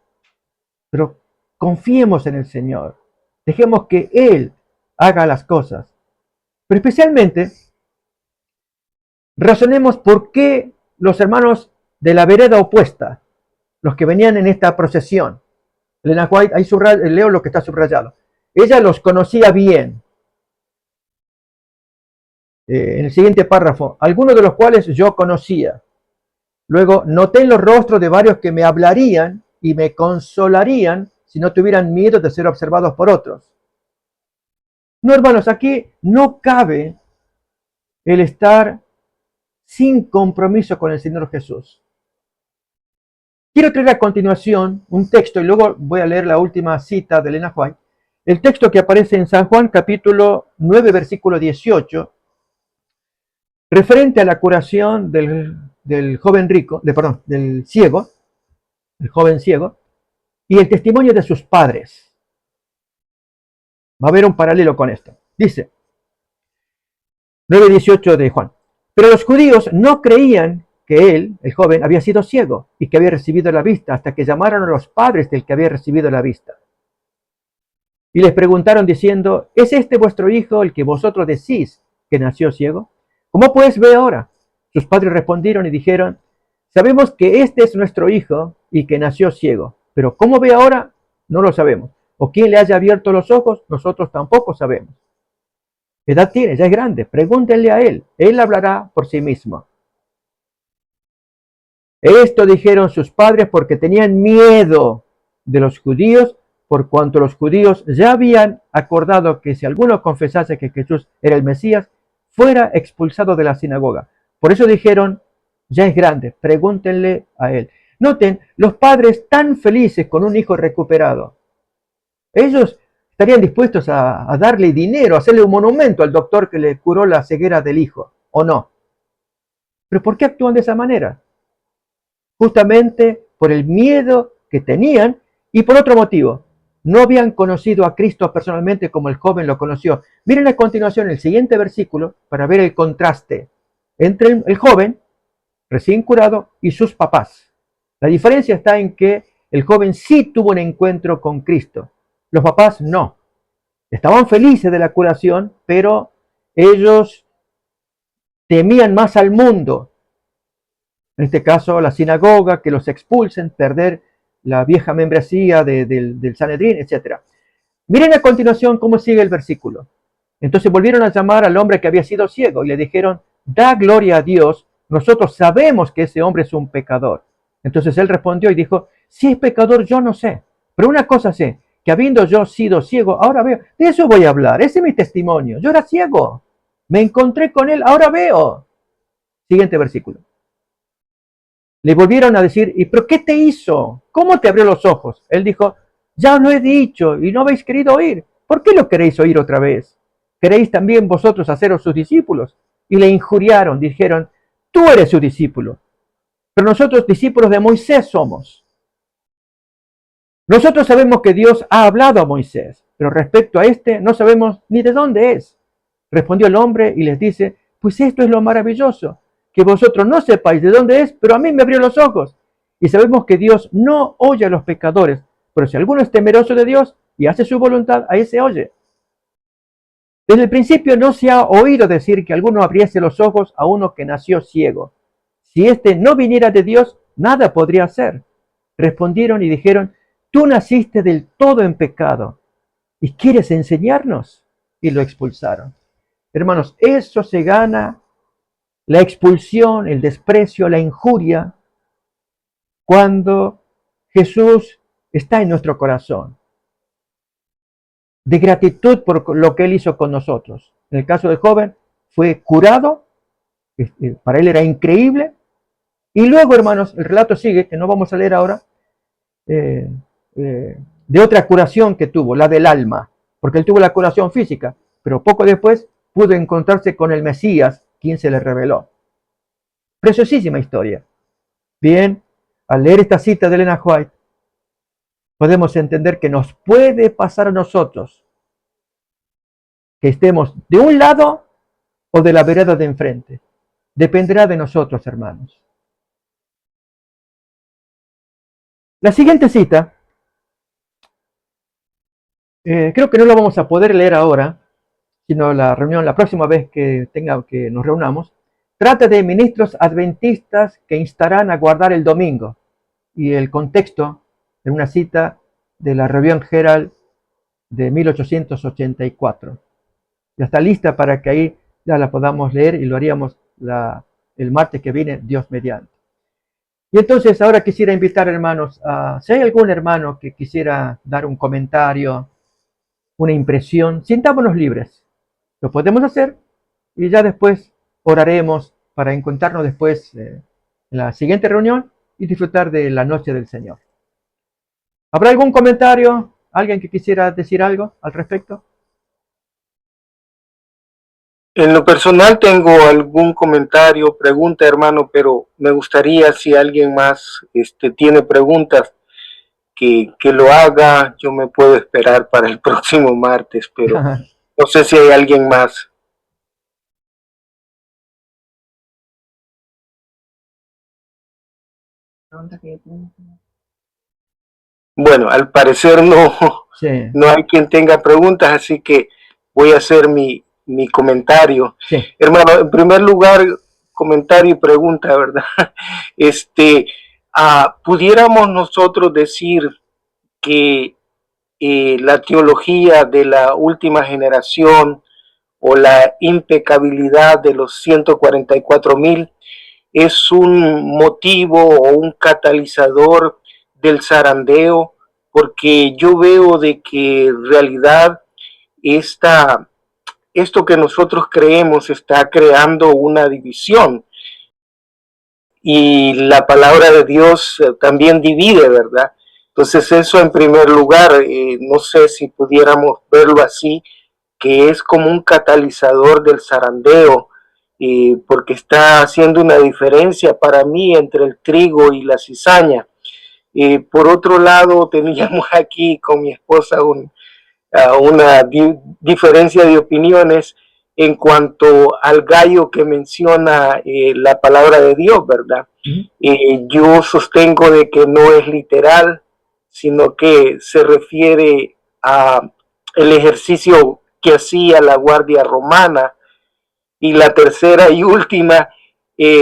pero confiemos en el Señor, dejemos que Él haga las cosas, pero especialmente razonemos por qué los hermanos de la vereda opuesta, los que venían en esta procesión, Elena White, ahí leo lo que está subrayado, ella los conocía bien. En el siguiente párrafo, algunos de los cuales yo conocía. Luego, noté en los rostros de varios que me hablarían y me consolarían si no tuvieran miedo de ser observados por otros. No, hermanos, aquí no cabe el estar sin compromiso con el Señor Jesús. Quiero traer a continuación un texto y luego voy a leer la última cita de Elena White. El texto que aparece en San Juan capítulo 9, versículo 18, referente a la curación del joven rico, del ciego, el joven ciego, y el testimonio de sus padres. Va a haber un paralelo con esto. Dice, 9:18 de Juan. Pero los judíos no creían que él, el joven, había sido ciego y que había recibido la vista hasta que llamaron a los padres del que había recibido la vista. Y les preguntaron diciendo, ¿es este vuestro hijo el que vosotros decís que nació ciego? ¿Cómo pues ve ahora? Sus padres respondieron y dijeron, sabemos que este es nuestro hijo y que nació ciego, pero ¿cómo ve ahora? No lo sabemos. O quién le haya abierto los ojos, nosotros tampoco sabemos. ¿Qué edad tiene? Ya es grande. Pregúntenle a él hablará por sí mismo. Esto dijeron sus padres porque tenían miedo de los judíos, por cuanto los judíos ya habían acordado que si alguno confesase que Jesús era el Mesías, fuera expulsado de la sinagoga. Por eso dijeron, ya es grande, pregúntenle a él. Noten, los padres tan felices con un hijo recuperado. Ellos estarían dispuestos a darle dinero, a hacerle un monumento al doctor que le curó la ceguera del hijo, ¿o no? ¿Pero por qué actúan de esa manera? Justamente por el miedo que tenían y por otro motivo. No habían conocido a Cristo personalmente como el joven lo conoció. Miren a continuación el siguiente versículo para ver el contraste entre el joven recién curado y sus papás. La diferencia está en que el joven sí tuvo un encuentro con Cristo. Los papás no. Estaban felices de la curación, pero ellos temían más al mundo. En este caso, la sinagoga, que los expulsen, perder la vieja membresía del Sanedrín, etc. Miren a continuación cómo sigue el versículo. Entonces volvieron a llamar al hombre que había sido ciego y le dijeron, da gloria a Dios, nosotros sabemos que ese hombre es un pecador. Entonces él respondió y dijo, si es pecador yo no sé, pero una cosa sé, que habiendo yo sido ciego, ahora veo. De eso voy a hablar, ese es mi testimonio. Yo era ciego, me encontré con él, ahora veo. Siguiente versículo. Le volvieron a decir, ¿y pero qué te hizo? ¿Cómo te abrió los ojos? Él dijo, ya os lo he dicho y no habéis querido oír. ¿Por qué lo queréis oír otra vez? ¿Queréis también vosotros haceros sus discípulos? Y le injuriaron, dijeron, tú eres su discípulo, pero nosotros discípulos de Moisés somos. Nosotros sabemos que Dios ha hablado a Moisés, pero respecto a este no sabemos ni de dónde es. Respondió el hombre y les dice, pues esto es lo maravilloso, que vosotros no sepáis de dónde es, pero a mí me abrió los ojos. Y sabemos que Dios no oye a los pecadores, pero si alguno es temeroso de Dios y hace su voluntad, a ese oye. Desde el principio no se ha oído decir que alguno abriese los ojos a uno que nació ciego. Si éste no viniera de Dios, nada podría hacer. Respondieron y dijeron, tú naciste del todo en pecado y quieres enseñarnos. Y lo expulsaron. Hermanos, eso se gana, la expulsión, el desprecio, la injuria, cuando Jesús está en nuestro corazón, de gratitud por lo que Él hizo con nosotros. En el caso del joven, fue curado, para él era increíble, y luego, hermanos, el relato sigue, que no vamos a leer ahora, de otra curación que tuvo, la del alma, porque él tuvo la curación física, pero poco después pudo encontrarse con el Mesías, quien se le reveló. Preciosísima historia. Bien, al leer esta cita de Elena White, podemos entender que nos puede pasar a nosotros que estemos de un lado o de la vereda de enfrente. Dependerá de nosotros, hermanos. La siguiente cita, creo que no la vamos a poder leer ahora, sino la próxima vez que nos reunamos, trata de ministros adventistas que instarán a guardar el domingo. Y el contexto de una cita de la Review Herald de 1884. Ya está lista para que ahí ya la podamos leer y lo haríamos el martes que viene, Dios mediante. Y entonces ahora quisiera invitar, hermanos, si hay algún hermano que quisiera dar un comentario, una impresión, sintámonos libres. Lo podemos hacer y ya después oraremos para encontrarnos después en la siguiente reunión y disfrutar de la noche del Señor. ¿Habrá algún comentario? ¿Alguien que quisiera decir algo al respecto? En lo personal tengo algún comentario, pregunta, hermano, pero me gustaría si alguien más tiene preguntas que lo haga. Yo me puedo esperar para el próximo martes, pero no sé si hay alguien más. Bueno, al parecer Sí. no hay quien tenga preguntas, así que voy a hacer mi comentario. Sí. Hermano, en primer lugar, comentario y pregunta, ¿verdad? Pudiéramos nosotros decir que la teología de la última generación o la impecabilidad de los 144,000 es un motivo o un catalizador del zarandeo, porque yo veo de que en realidad esto que nosotros creemos está creando una división, y la palabra de Dios también divide, ¿verdad? Entonces eso en primer lugar, no sé si pudiéramos verlo así, que es como un catalizador del zarandeo, porque está haciendo una diferencia para mí entre el trigo y la cizaña. Por otro lado, teníamos aquí con mi esposa una diferencia de opiniones en cuanto al gallo que menciona la palabra de Dios, ¿verdad? Yo sostengo de que no es literal, sino que se refiere a el ejercicio que hacía la Guardia Romana. Y la tercera y última,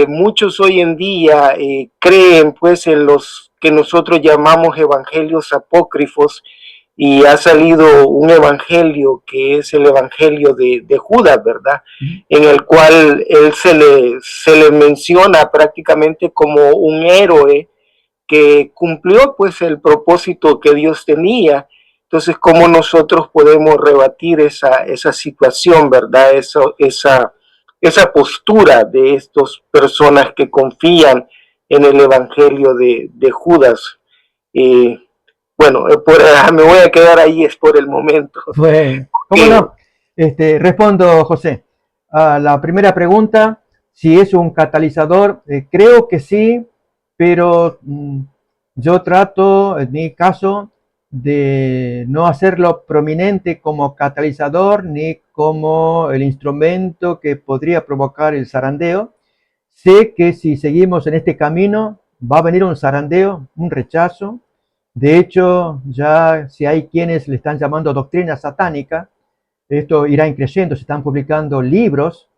muchos hoy en día creen pues en los que nosotros llamamos evangelios apócrifos, y ha salido un evangelio que es el evangelio de Judas, ¿verdad? En el cual él se le menciona prácticamente como un héroe que cumplió pues el propósito que Dios tenía. Entonces, ¿cómo nosotros podemos rebatir esa situación, verdad? Esa postura de estas personas que confían en el evangelio de Judas. Bueno, me voy a quedar ahí es por el momento. Bueno, ¿cómo no? Respondo, José, a la primera pregunta, si es un catalizador, creo que sí, pero yo trato, en mi caso, de no hacerlo prominente como catalizador ni como el instrumento que podría provocar el zarandeo. Sé que si seguimos en este camino va a venir un zarandeo, un rechazo. De hecho, ya si hay quienes le están llamando doctrina satánica, esto irá creciendo, se están publicando libros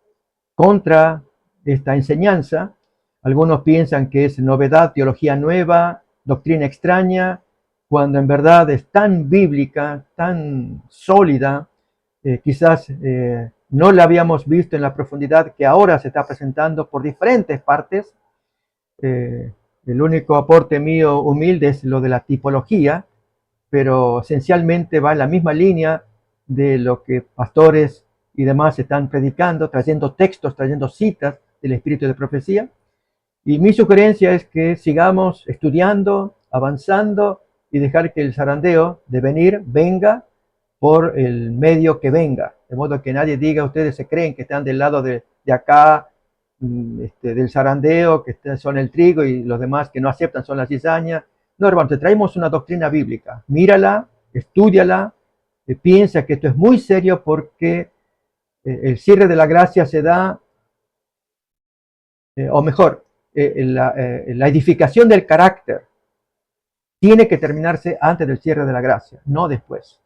contra esta enseñanza. Algunos piensan que es novedad, teología nueva, doctrina extraña, cuando en verdad es tan bíblica, tan sólida, quizás no la habíamos visto en la profundidad que ahora se está presentando por diferentes partes. El único aporte mío humilde es lo de la tipología, pero esencialmente va en la misma línea de lo que pastores y demás están predicando, trayendo textos, trayendo citas del espíritu de profecía. Y mi sugerencia es que sigamos estudiando, avanzando y dejar que el zarandeo de venir venga por el medio que venga, de modo que nadie diga, ustedes se creen que están del lado de acá, del zarandeo, que son el trigo y los demás que no aceptan son la cizaña. No, hermano, te traemos una doctrina bíblica, mírala, estúdiala, piensa que esto es muy serio porque el cierre de la gracia se da, o mejor, la edificación del carácter tiene que terminarse antes del cierre de la gracia, no después.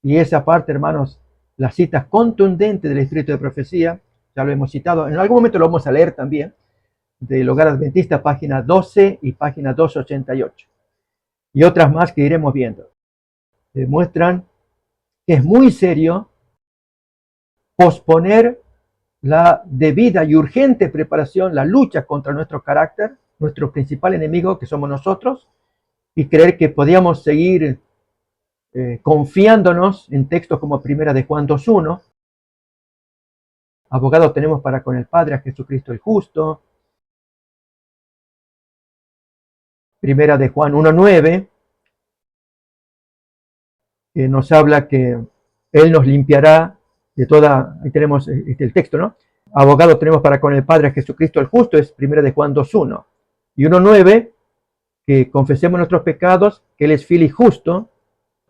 Y esa parte, hermanos, las citas contundentes del espíritu de profecía, ya lo hemos citado, en algún momento lo vamos a leer también, del Hogar Adventista, página 12 y página 288. Y otras más que iremos viendo. Demuestran que es muy serio posponer la debida y urgente preparación, la lucha contra nuestro carácter, nuestro principal enemigo, que somos nosotros, y creer que podíamos seguir confiándonos en textos como Primera de Juan 2.1, abogado tenemos para con el Padre a Jesucristo el justo, Primera de Juan 1.9, que nos habla que Él nos limpiará de toda, ahí tenemos el texto, ¿no? Abogado tenemos para con el Padre a Jesucristo el justo, es Primera de Juan 2.1. Y 1.9, que confesemos nuestros pecados, que Él es fiel y justo,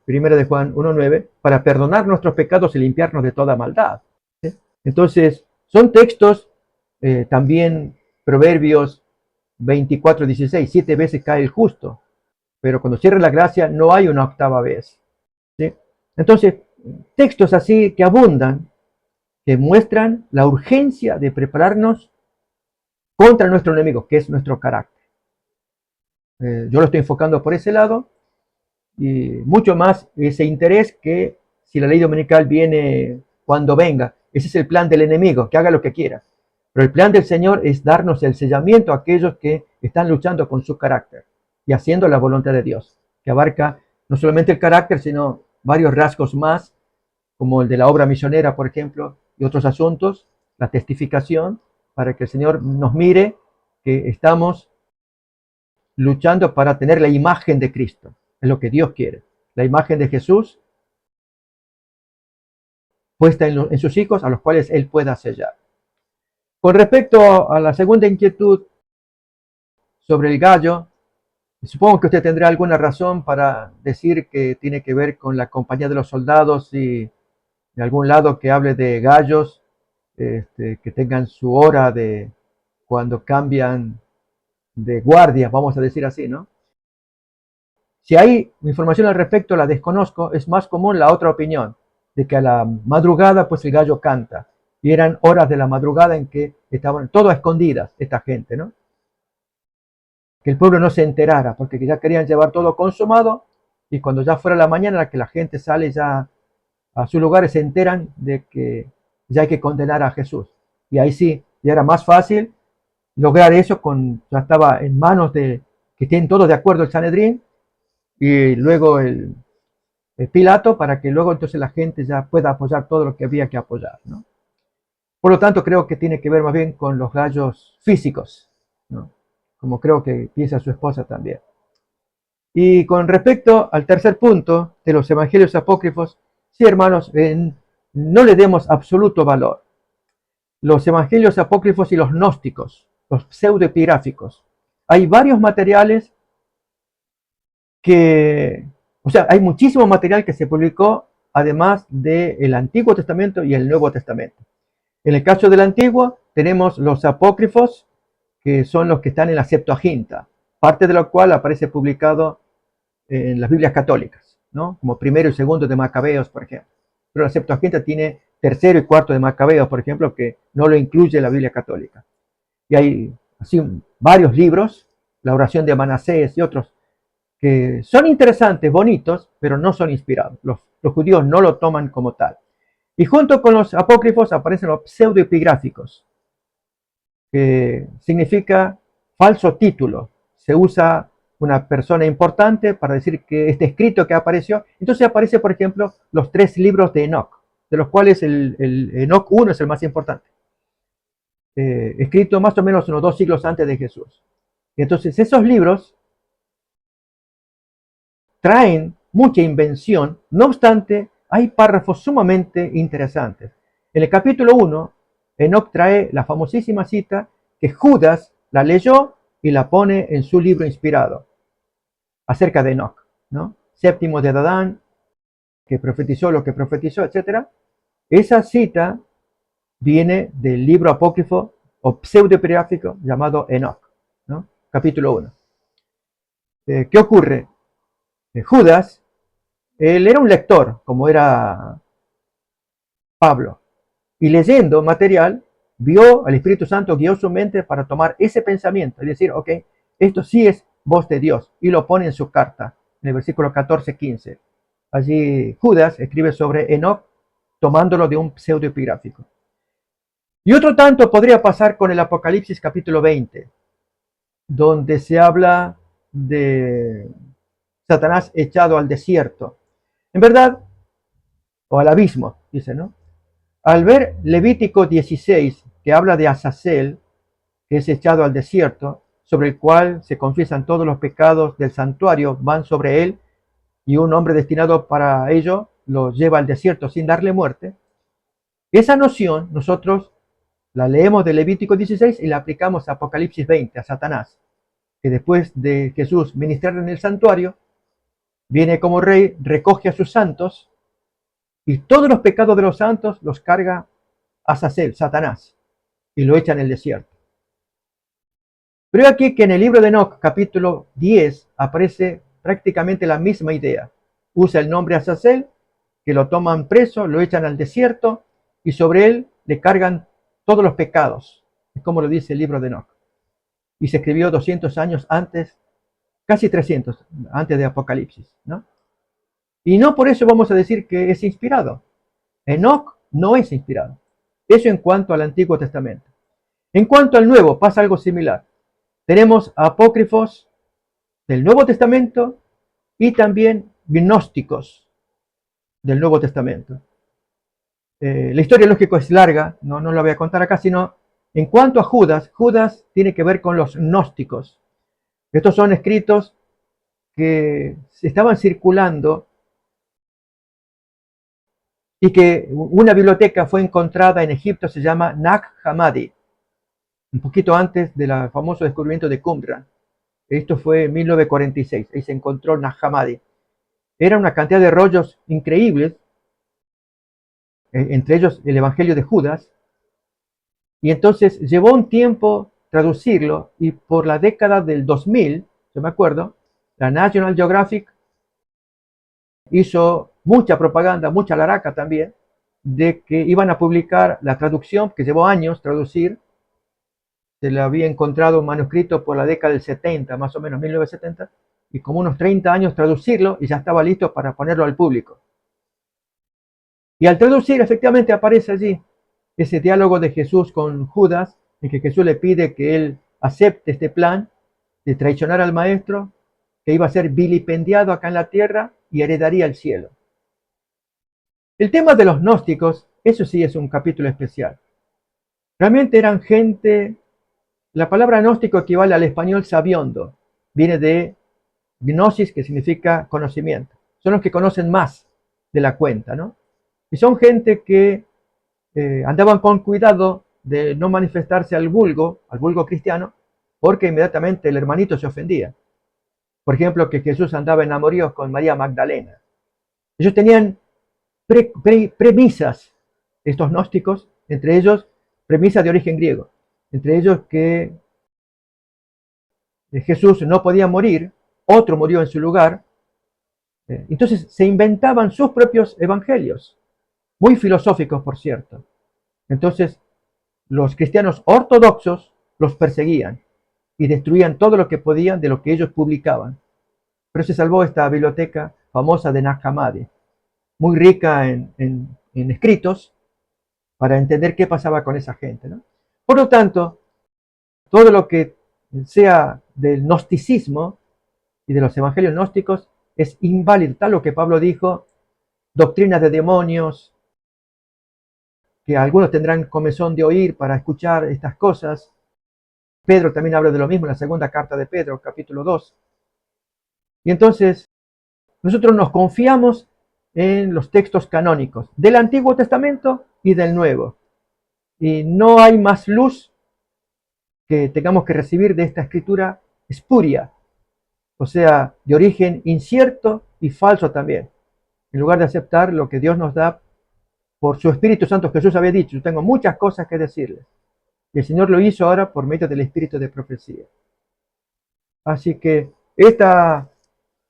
Primera de Juan 1.9, para perdonar nuestros pecados y limpiarnos de toda maldad. ¿Sí? Entonces, son textos, también Proverbios 24.16, 7 veces cae el justo, pero cuando cierra la gracia no hay una octava vez. ¿Sí? Entonces, textos así que abundan, que muestran la urgencia de prepararnos contra nuestro enemigo, que es nuestro carácter. Yo lo estoy enfocando por ese lado, y mucho más ese interés que si la ley dominical viene cuando venga. Ese es el plan del enemigo, que haga lo que quiera. Pero el plan del Señor es darnos el sellamiento a aquellos que están luchando con su carácter y haciendo la voluntad de Dios, que abarca no solamente el carácter, sino varios rasgos más, como el de la obra misionera, por ejemplo, y otros asuntos, la testificación, para que el Señor nos mire que estamos luchando para tener la imagen de Cristo. Es lo que Dios quiere. La imagen de Jesús puesta en sus hijos, a los cuales Él pueda sellar. Con respecto a la segunda inquietud sobre el gallo, supongo que usted tendrá alguna razón para decir que tiene que ver con la compañía de los soldados y de algún lado que hable de gallos, que tengan su hora de cuando cambian de guardia, vamos a decir así, ¿no? Si hay información al respecto, la desconozco. Es más común la otra opinión, de que a la madrugada pues el gallo canta. Y eran horas de la madrugada en que estaban todo a escondidas esta gente, ¿no? que el pueblo no se enterara, porque ya querían llevar todo consumado, y cuando ya fuera la mañana, que la gente sale ya a sus lugares, se enteran de que ya hay que condenar a Jesús. Y ahí sí, ya era más fácil lograr eso, ya estaba en manos de que estén todos de acuerdo el Sanedrín, y luego el Pilato, para que luego entonces la gente ya pueda apoyar todo lo que había que apoyar, ¿no? Por lo tanto, creo que tiene que ver más bien con los gallos físicos, ¿no? Como creo que piensa su esposa también. Y con respecto al tercer punto de los evangelios apócrifos, sí, hermanos, no le demos absoluto valor. Los evangelios apócrifos y los gnósticos, los pseudoepigráficos. Hay varios materiales o sea, hay muchísimo material que se publicó además del Antiguo Testamento y el Nuevo Testamento. En el caso del Antiguo tenemos los apócrifos, que son los que están en la Septuaginta, parte de lo cual aparece publicado en las Biblias católicas, ¿no? Como primero y segundo de Macabeos, por ejemplo. Pero la Septuaginta tiene tercero y cuarto de Macabeos, por ejemplo, que no lo incluye la Biblia católica. Y hay así varios libros, la oración de Manasés y otros, que son interesantes, bonitos, pero no son inspirados. Los judíos no lo toman como tal. Y junto con los apócrifos aparecen los pseudoepigráficos, que significa falso título. Se usa una persona importante para decir que este escrito que apareció. Entonces aparece, por ejemplo, los 3 libros de Enoch, de los cuales el Enoch 1 es el más importante, escrito más o menos unos 2 siglos antes de Jesús. Y entonces esos libros traen mucha invención, no obstante, hay párrafos sumamente interesantes. En el capítulo 1, Enoch trae la famosísima cita que Judas la leyó y la pone en su libro inspirado, acerca de Enoch, ¿no? Séptimo de Adán, que profetizó lo que profetizó, etc. Esa cita viene del libro apócrifo o pseudoepigráfico llamado Enoch, ¿no? Capítulo 1. ¿Qué ocurre? Judas, él era un lector, como era Pablo, y leyendo material, vio al Espíritu Santo, guió su mente para tomar ese pensamiento y decir, ok, esto sí es voz de Dios, y lo pone en su carta, en el versículo 14-15. Allí Judas escribe sobre Enoch, tomándolo de un pseudoepigráfico. Y otro tanto podría pasar con el Apocalipsis capítulo 20, donde se habla de Satanás echado al desierto. En verdad, o al abismo, dice, ¿no? Al ver Levítico 16, que habla de Azazel, que es echado al desierto, sobre el cual se confiesan todos los pecados del santuario, van sobre él, y un hombre destinado para ello lo lleva al desierto sin darle muerte. Esa noción nosotros la leemos de Levítico 16 y la aplicamos a Apocalipsis 20, a Satanás, que después de Jesús ministrar en el santuario, viene como rey, recoge a sus santos, y todos los pecados de los santos los carga Azazel, Satanás, y lo echa en el desierto. Pero aquí que en el libro de Enoch, capítulo 10, aparece prácticamente la misma idea. Usa el nombre Azazel, que lo toman preso, lo echan al desierto, y sobre él le cargan todos los pecados. Es como lo dice el libro de Enoch. Y se escribió 200 años antes, casi 300, antes de Apocalipsis, ¿no? Y no por eso vamos a decir que es inspirado. Enoch no es inspirado. Eso en cuanto al Antiguo Testamento. En cuanto al Nuevo, pasa algo similar. Tenemos apócrifos del Nuevo Testamento y también gnósticos del Nuevo Testamento. La historia, lógico, es larga, no la voy a contar acá, sino en cuanto a Judas, Judas tiene que ver con los gnósticos. Estos son escritos que estaban circulando y que una biblioteca fue encontrada en Egipto, se llama Nag Hammadi, un poquito antes del famoso descubrimiento de Qumran. Esto fue en 1946, ahí se encontró Nag Hammadi. Era una cantidad de rollos increíbles, entre ellos el Evangelio de Judas, y entonces llevó un tiempo traducirlo, y por la década del 2000, yo me acuerdo, la National Geographic hizo mucha propaganda, mucha laraca también, de que iban a publicar la traducción, que llevó años traducir, se le había encontrado un manuscrito por la década del 70, más o menos 1970, y como unos 30 años traducirlo y ya estaba listo para ponerlo al público. Y al traducir, efectivamente aparece allí ese diálogo de Jesús con Judas, en que Jesús le pide que él acepte este plan de traicionar al maestro, que iba a ser vilipendiado acá en la tierra y heredaría el cielo. El tema de los gnósticos, eso sí es un capítulo especial. Realmente eran gente, la palabra gnóstico equivale al español sabiondo, viene de gnosis, que significa conocimiento. Son los que conocen más de la cuenta, ¿no? Y son gente que andaban con cuidado de no manifestarse al vulgo cristiano, porque inmediatamente el hermanito se ofendía. Por ejemplo, que Jesús andaba en amoríos con María Magdalena. Ellos tenían premisas, estos gnósticos, entre ellos premisas de origen griego, entre ellos que Jesús no podía morir, otro murió en su lugar. Entonces se inventaban sus propios evangelios, muy filosóficos, por cierto. Entonces los cristianos ortodoxos los perseguían y destruían todo lo que podían de lo que ellos publicaban. Pero se salvó esta biblioteca famosa de Nag Hammadi, muy rica en escritos para entender qué pasaba con esa gente, ¿no? Por lo tanto, todo lo que sea del gnosticismo y de los evangelios gnósticos es inválido, tal lo que Pablo dijo, doctrinas de demonios, que algunos tendrán comezón de oír para escuchar estas cosas. Pedro también habla de lo mismo en la segunda carta de Pedro, capítulo 2. Y entonces, nosotros nos confiamos en los textos canónicos del Antiguo Testamento y del Nuevo. Y no hay más luz que tengamos que recibir de esta escritura espuria, o sea, de origen incierto y falso también, en lugar de aceptar lo que Dios nos da por su Espíritu Santo. Jesús había dicho, yo tengo muchas cosas que decirles. Y el Señor lo hizo ahora por medio del Espíritu de profecía. Así que esta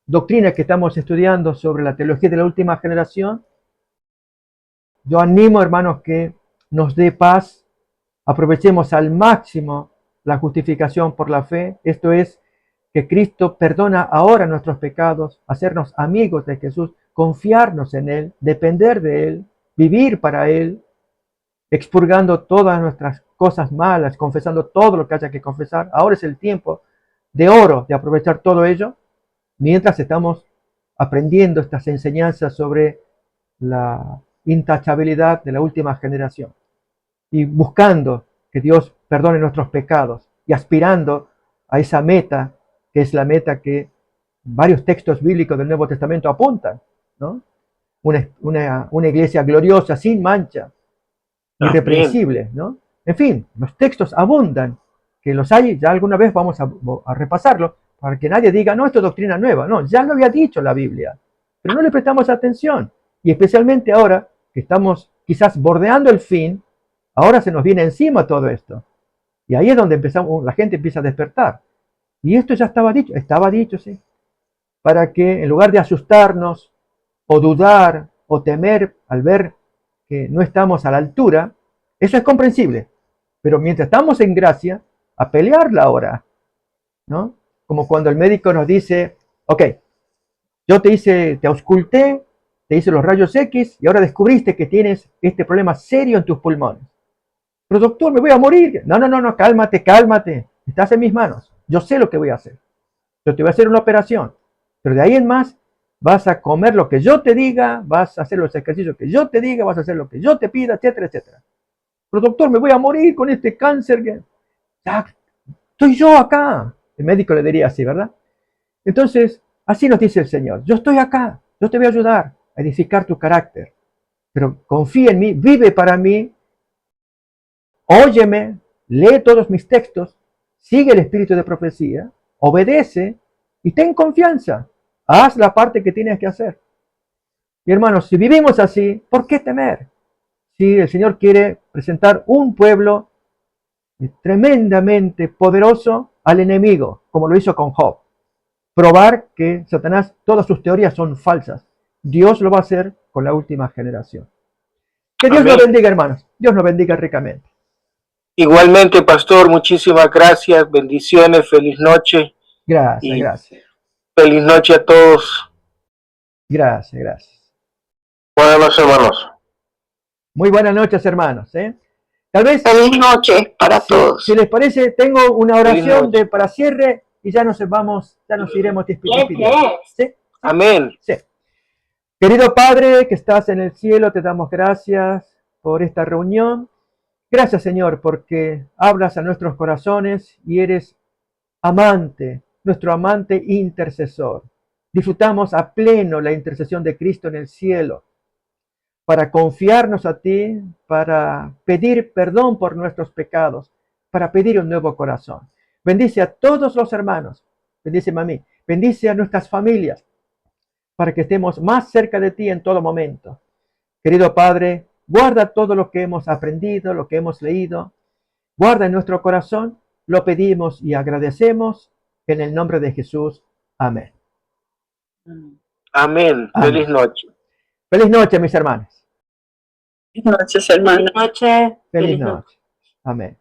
doctrina que estamos estudiando sobre la teología de la última generación, yo animo, hermanos, que nos dé paz, aprovechemos al máximo la justificación por la fe, esto es, que Cristo perdona ahora nuestros pecados, hacernos amigos de Jesús, confiarnos en Él, depender de Él, vivir para Él, expurgando todas nuestras cosas malas, confesando todo lo que haya que confesar. Ahora es el tiempo de oro de aprovechar todo ello, mientras estamos aprendiendo estas enseñanzas sobre la intachabilidad de la última generación y buscando que Dios perdone nuestros pecados y aspirando a esa meta, que es la meta que varios textos bíblicos del Nuevo Testamento apuntan, ¿no? Una iglesia gloriosa, sin mancha, irreprensible, ¿no? En fin, los textos abundan, que los hay, ya alguna vez vamos a repasarlo, para que nadie diga, no, esto es doctrina nueva. No, ya lo había dicho la Biblia, pero no le prestamos atención. Y especialmente ahora que estamos quizás bordeando el fin, ahora se nos viene encima todo esto. Y ahí es donde la gente empieza a despertar. Y esto ya estaba dicho, sí, para que en lugar de asustarnos o dudar o temer al ver que no estamos a la altura, eso es comprensible. Pero mientras estamos en gracia, a pelearla ahora, ¿no? Como cuando el médico nos dice, ok, yo te ausculté, te hice los rayos X y ahora descubriste que tienes este problema serio en tus pulmones. Pero doctor, me voy a morir. No, cálmate, estás en mis manos. Yo sé lo que voy a hacer. Yo te voy a hacer una operación. Pero de ahí en más, vas a comer lo que yo te diga, vas a hacer los ejercicios que yo te diga, vas a hacer lo que yo te pida, etcétera, etcétera. Pero doctor, me voy a morir con este cáncer. Ya, estoy yo acá. El médico le diría así, ¿verdad? Entonces, así nos dice el Señor. Yo estoy acá. Yo te voy a ayudar a edificar tu carácter. Pero confía en mí, vive para mí, óyeme, lee todos mis textos, sigue el espíritu de profecía, obedece y ten confianza. Haz la parte que tienes que hacer. Y hermanos, si vivimos así, ¿por qué temer? Si el Señor quiere presentar un pueblo tremendamente poderoso al enemigo, como lo hizo con Job. Probar que Satanás, todas sus teorías son falsas. Dios lo va a hacer con la última generación. Que Dios nos bendiga, hermanos. Dios nos bendiga ricamente. Igualmente, pastor, muchísimas gracias, bendiciones, feliz noche Gracias, y gracias. feliz noche a todos. Gracias, gracias. Buenas noches, hermanos. Muy buenas noches, hermanos. Tal vez, Feliz noche para todos. si les parece, tengo una Feliz oración noche. para cierre y ya nos iremos despidiendo. ¿Sí? Amén. Sí. Querido Padre que estás en el cielo, te damos gracias por esta reunión. Gracias, Señor, porque hablas a nuestros corazones y eres amante, nuestro amante intercesor. Disfrutamos a pleno la intercesión de Cristo en el cielo para confiarnos a ti, para pedir perdón por nuestros pecados, para pedir un nuevo corazón. Bendice a todos los hermanos, bendíceme a mí, bendice a nuestras familias, para que estemos más cerca de ti en todo momento. Querido Padre, guarda todo lo que hemos aprendido, lo que hemos leído, guarda en nuestro corazón, lo pedimos y agradecemos en el nombre de Jesús. Amén. Amén. Amén. Feliz noche. Feliz noche, mis hermanos. Buenas noches, hermano. Buenas noches. Feliz noche. Amén.